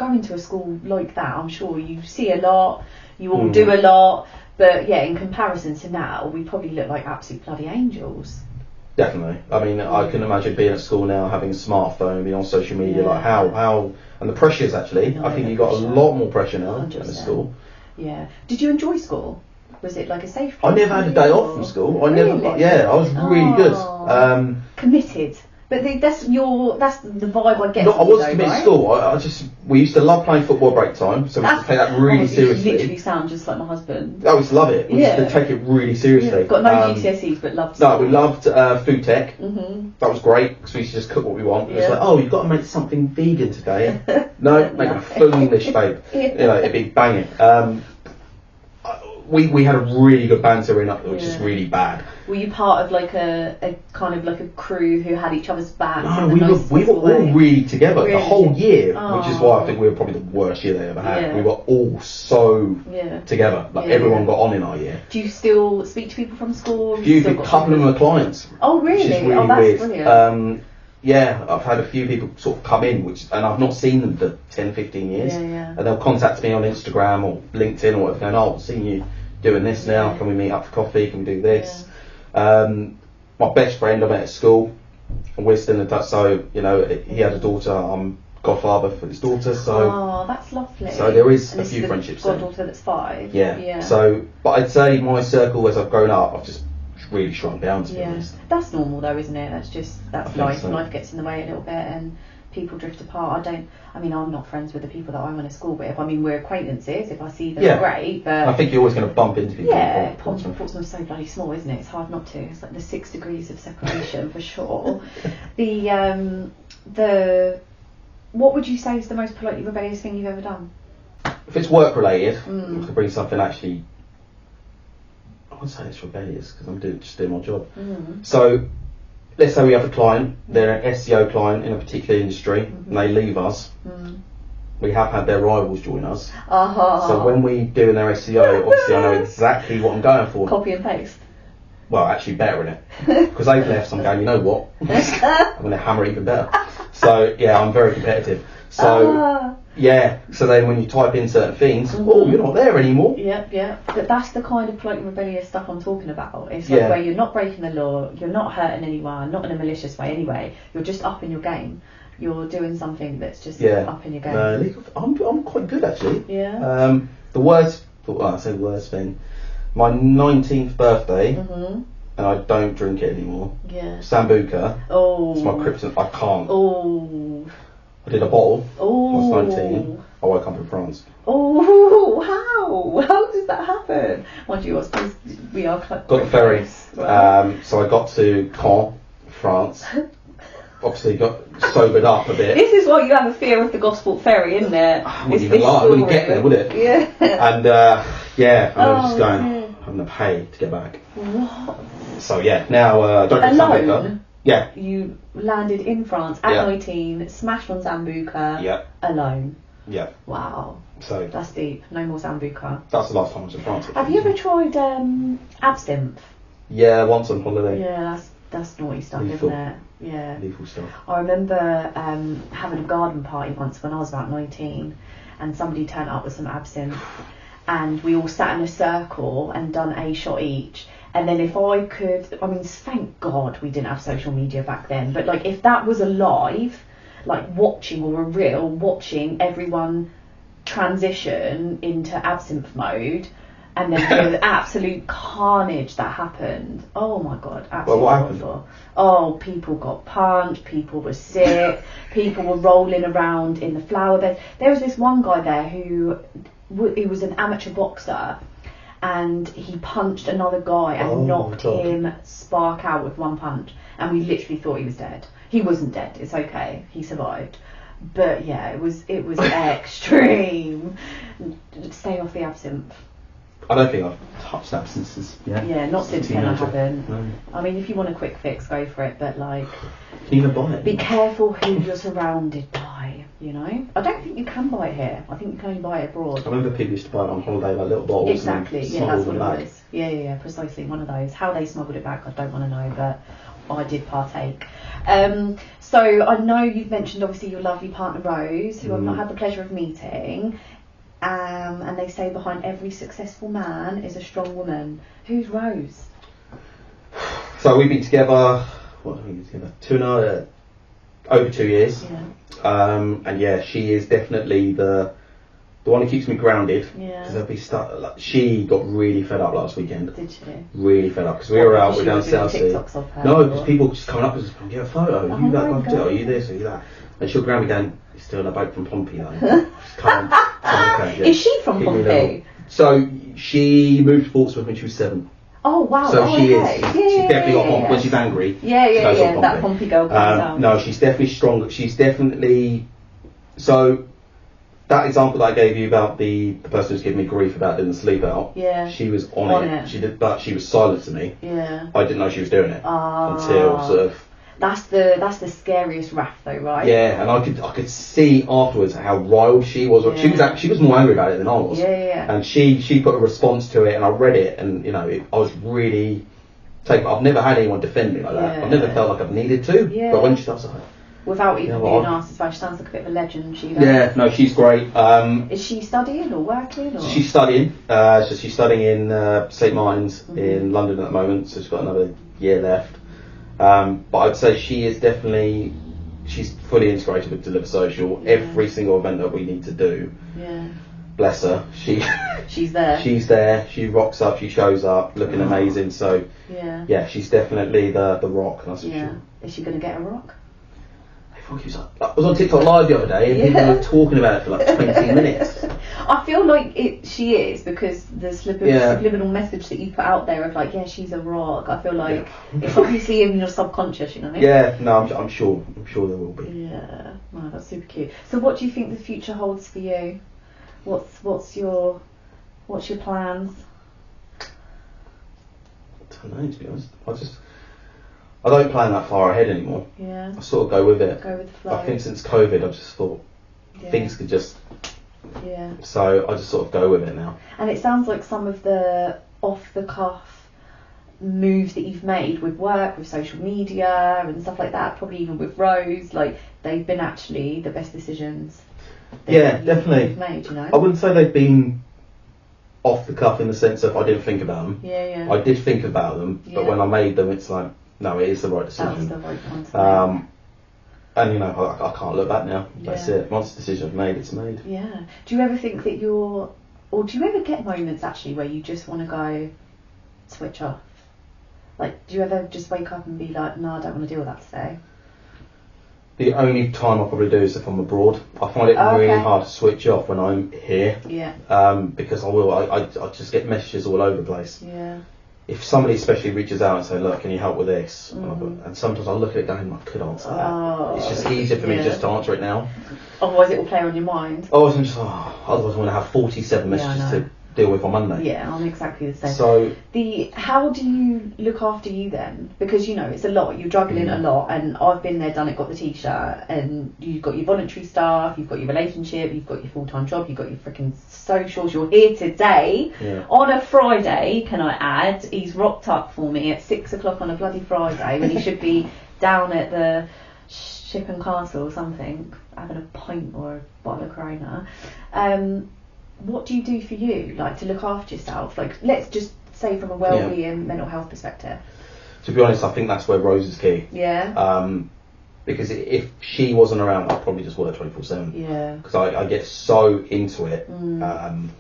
A: going to a school like that, I'm sure you see a lot, you all do a lot, but yeah, in comparison to now, we probably look like absolute bloody angels.
B: Definitely. I mean, I can imagine being at school now, having a smartphone, being on social media, like how, and the pressures actually. I think you got a lot more pressure now in the school.
A: Yeah. Did you enjoy school? Was it like a safe place?
B: I never had a day off from school. I was really good.
A: Committed. But that's the vibe I get.
B: No, I was committed to school. We used to love playing football break time, so we used to take that really seriously.
A: You literally sound just like my husband.
B: I used to love it. We used to take it really seriously.
A: Got no GCSEs, but loved
B: school. No, we loved food tech. That was great because we used to just cook what we want. It's like, you've got to make something vegan today. No, make a full English, babe. It'd be banging. We had a really good banter in it, which is really bad.
A: Were you part of like a kind of like a crew who had each other's backs?
B: No, we were all really together the whole year, which is why I think we were probably the worst year they ever had. Yeah. We were all so together, everyone got on in our year.
A: Do you still speak to people from school?
B: A couple of them are clients.
A: Oh really?
B: Which is really
A: that's
B: weird.
A: Brilliant.
B: Yeah, I've had a few people sort of come in, and I've not seen them for 10, 15 years. And they'll contact me on Instagram or LinkedIn or whatever, going, I've seen you doing this now, can we meet up for coffee, can we do this? My best friend I met at school, we're still in touch, so, he had a daughter, I'm godfather for his daughter, so...
A: Oh, that's lovely.
B: So there is a few friendships there.
A: Goddaughter that's 5?
B: Yeah. So, but I'd say my circle as I've grown up, I've just really shrunk down, to be honest.
A: That's normal though, isn't it? That's life.
B: So.
A: Life gets in the way a little bit and people drift apart. I'm not friends with the people that I went to school with. I mean, we're acquaintances. If I see them, great. But
B: I think you're always going to bump into people.
A: Yeah, Portsmouth's so bloody small, isn't it? It's hard not to. It's like the 6 degrees of separation for sure. What would you say is the most politely rebellious thing you've ever done?
B: If it's work related, I could bring something actually. I wouldn't say it's rebellious because I'm just doing my job. So. Let's say we have a client, they're an SEO client in a particular industry, and they leave us. We have had their rivals join us. So when we do in their SEO, obviously I know exactly what I'm going for.
A: Copy and paste.
B: Well, actually better in it. Because they've left, so I'm going, you know what? I'm going to hammer it even better. So yeah, I'm very competitive. So so then when you type in certain things, you're not there anymore.
A: Yeah. But that's the kind of politely rebellious stuff I'm talking about. It's like where you're not breaking the law, you're not hurting anyone, not in a malicious way anyway. You're just up in your game. You're doing something that's just up in your game.
B: I'm quite good actually.
A: Yeah.
B: The worst thing. My 19th birthday, and I don't drink it anymore.
A: Yeah.
B: Sambuca.
A: Oh.
B: It's my kryptonite. I can't.
A: Oh.
B: I did a bottle.
A: Oh.
B: I was 19. I woke up in France.
A: Oh, how? How did that happen? Mind you, I suppose we are
B: got the ferry. Wow. So I got to Caen, France. Obviously got sobered up a bit.
A: This is why you have a fear of the Gosport ferry, isn't it?
B: I wouldn't even lie. I wouldn't get there, would it?
A: Yeah.
B: And I was just going, I'm going to pay to get back.
A: What?
B: So yeah, now I don't drink Sambuca. Yeah.
A: You landed in France at 19, smashed on Sambuca, alone.
B: Yeah.
A: Wow.
B: So
A: that's deep. No more Sambuca.
B: That's the last time I was in France.
A: Have you ever tried absinthe?
B: Yeah, once on holiday.
A: Yeah, that's naughty stuff,
B: Lethal.
A: isn't it? Yeah.
B: Lethal stuff.
A: I remember having a garden party once when I was about 19, and somebody turned up with some absinthe, and we all sat in a circle and done a shot each. And then if I could, thank God we didn't have social media back then, but like if that was alive, like watching everyone transition into absinthe mode, and then the absolute carnage that happened. Oh my God, absolutely awful. Oh, people got punched, people were sick, people were rolling around in the flower beds. There was this one guy there who was an amateur boxer, and he punched another guy and knocked him spark out with one punch, and we literally thought he was dead. He wasn't dead, it's okay, he survived. But yeah, it was extreme. Stay off the absinthe.
B: I don't think I've touched absinthe since
A: Yeah, not since then I haven't.
B: No.
A: If you want a quick fix, go for it, but like...
B: Can you even buy it?
A: Be careful who you're surrounded by, you know? I don't think you can buy it here. I think you can only buy it abroad.
B: I remember people used to buy it on holiday, like little bottles.
A: Exactly,
B: and
A: yeah, that's what it
B: back.
A: was. Yeah, precisely, one of those. How they smuggled it back, I don't want to know, but I did partake. So I know you've mentioned obviously your lovely partner Rose, who I've not had the pleasure of meeting. And they say behind every successful man is a strong woman. Who's Rose?
B: So we've been together, over 2 years.
A: Yeah.
B: And yeah, she is definitely the one who keeps me grounded.
A: Yeah.
B: Because she got really fed up last weekend.
A: Did she?
B: Really fed up because we were out, we're down South Sea.
A: TikToks of her,
B: no, because people just coming up and just get a photo.
A: Oh
B: You that
A: my
B: one,
A: God.
B: are you this, are you that? And she'll ground me down. You're still on a boat from Pompey though. Just come. Okay,
A: Is she from Pompey?
B: So she moved to Portsmouth when she was 7.
A: Oh wow!
B: So she
A: okay.
B: is. She's definitely got Pompey. When she's angry.
A: Yeah. That Pompey girl comes out.
B: No, she's definitely strong. She's definitely. So that example that I gave you about the person who's giving me grief about doing the sleep out.
A: Yeah.
B: She was on it. She did, but she was silent to me.
A: Yeah.
B: I didn't know she was doing it until sort of.
A: That's the scariest raft though, right?
B: Yeah, and I could see afterwards how riled she was.
A: Yeah.
B: She was more angry about it than I was.
A: Yeah.
B: And she put a response to it, and I read it, and you know, I was really taken. I've never had anyone defend me like that.
A: Yeah.
B: I've never felt like I've needed to.
A: Yeah.
B: But when she starts like,
A: without even
B: you know
A: being
B: what?
A: asked as well, she sounds like a bit of a legend. She does.
B: Yeah, no, she's great.
A: Is she studying or working? Or?
B: She's studying. So she's studying in St Martin's in London at the moment. So she's got another year left. But I'd say she's fully integrated with Deliver Social.
A: Yeah.
B: Every single event that we need to do.
A: Yeah.
B: Bless her.
A: She's there.
B: She's there. She rocks up. She shows up, looking amazing. So
A: yeah,
B: she's definitely the rock. That's for sure.
A: Is she gonna get a rock?
B: I was on TikTok live the other day and people were talking about it for like 20 minutes.
A: I feel like she is, because the subliminal message that you put out there of like, yeah, she's a rock. I feel like it's obviously in your subconscious, you know.
B: Yeah, no, I'm sure there will be.
A: Yeah, wow, that's super cute. So, what do you think the future holds for you? What's your plans?
B: I don't know, to be honest. I don't plan that far ahead anymore.
A: Yeah.
B: I sort of go with it.
A: Go with the flow.
B: I think since COVID, I've just thought things could just.
A: Yeah.
B: So I just sort of go with it now.
A: And it sounds like some of the off-the-cuff moves that you've made with work, with social media and stuff like that, probably even with Rose, like they've been actually the best decisions.
B: Definitely.
A: You've made, you know.
B: I wouldn't say they've been off the cuff in the sense of I didn't think about them.
A: Yeah.
B: I did think about them, but when I made them, it's like, no, it is the right decision.
A: That was the right one to make.
B: And you know, I can't look back now. That's it. Once the decision's made, it's made.
A: Yeah. Do you ever think that or do you ever get moments actually where you just want to go switch off? Like, do you ever just wake up and be like, no, I don't want to deal with that today?
B: The only time I probably do is if I'm abroad. I find it really hard to switch off when I'm here.
A: Yeah.
B: Because I just get messages all over the place.
A: Yeah.
B: If somebody especially reaches out and say, look, can you help with this? And sometimes I look at it going, I could answer that. It's just easier for me just to answer it now.
A: Otherwise it will play on your mind.
B: Otherwise I'm just, otherwise I want to have 47 messages to deal with on Monday.
A: Yeah, I'm exactly the same.
B: So
A: how do you look after you then? Because you know it's a lot. You're juggling a lot, and I've been there, done it, got the t-shirt, and you've got your voluntary stuff, you've got your relationship, you've got your full-time job, you've got your freaking socials. You're here today on a Friday. Can I add? He's rocked up for me at 6 o'clock on a bloody Friday when he should be down at the Ship and Castle or something, having a pint or a bottle of Corona. What do you do for you, like to look after yourself? Like, let's just say from a well-being, mental health perspective.
B: To be honest, I think that's where Rose is key.
A: Yeah.
B: Because if she wasn't around, I'd probably just work 24/7.
A: Yeah.
B: Because I get so into it, and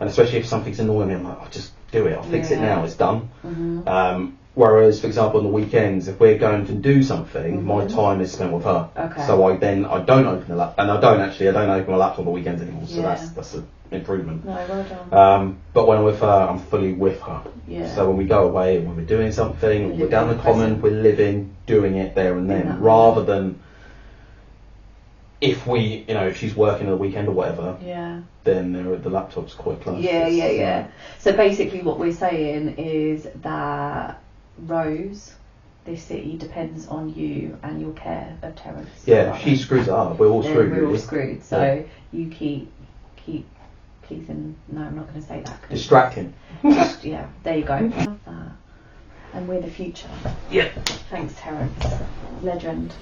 B: especially if something's annoying me, I'm like, I'll just do it. I'll fix it now. It's done. Whereas, for example, on the weekends, if we're going to do something, my time is spent with her.
A: Okay.
B: So I don't open the laptop, and I don't open my laptop on the weekends anymore. So that's an improvement.
A: No, well done.
B: But when I'm with her, I'm fully with her.
A: Yeah.
B: So when we go away, when we're doing something, we're down the common, we're living, doing it there and then, rather than if if she's working on the weekend or whatever.
A: Yeah.
B: Then the laptop's quite close.
A: Yeah. So basically, what we're saying is that Rose, this city depends on you and your care of Terence.
B: Yeah, if she screws it up, we're all screwed.
A: We're all screwed. So you keep pleasing. No, I'm not going to say that.
B: Distracting.
A: Yeah, there you go. and we're the future.
B: Yeah.
A: Thanks, Terence. Legend.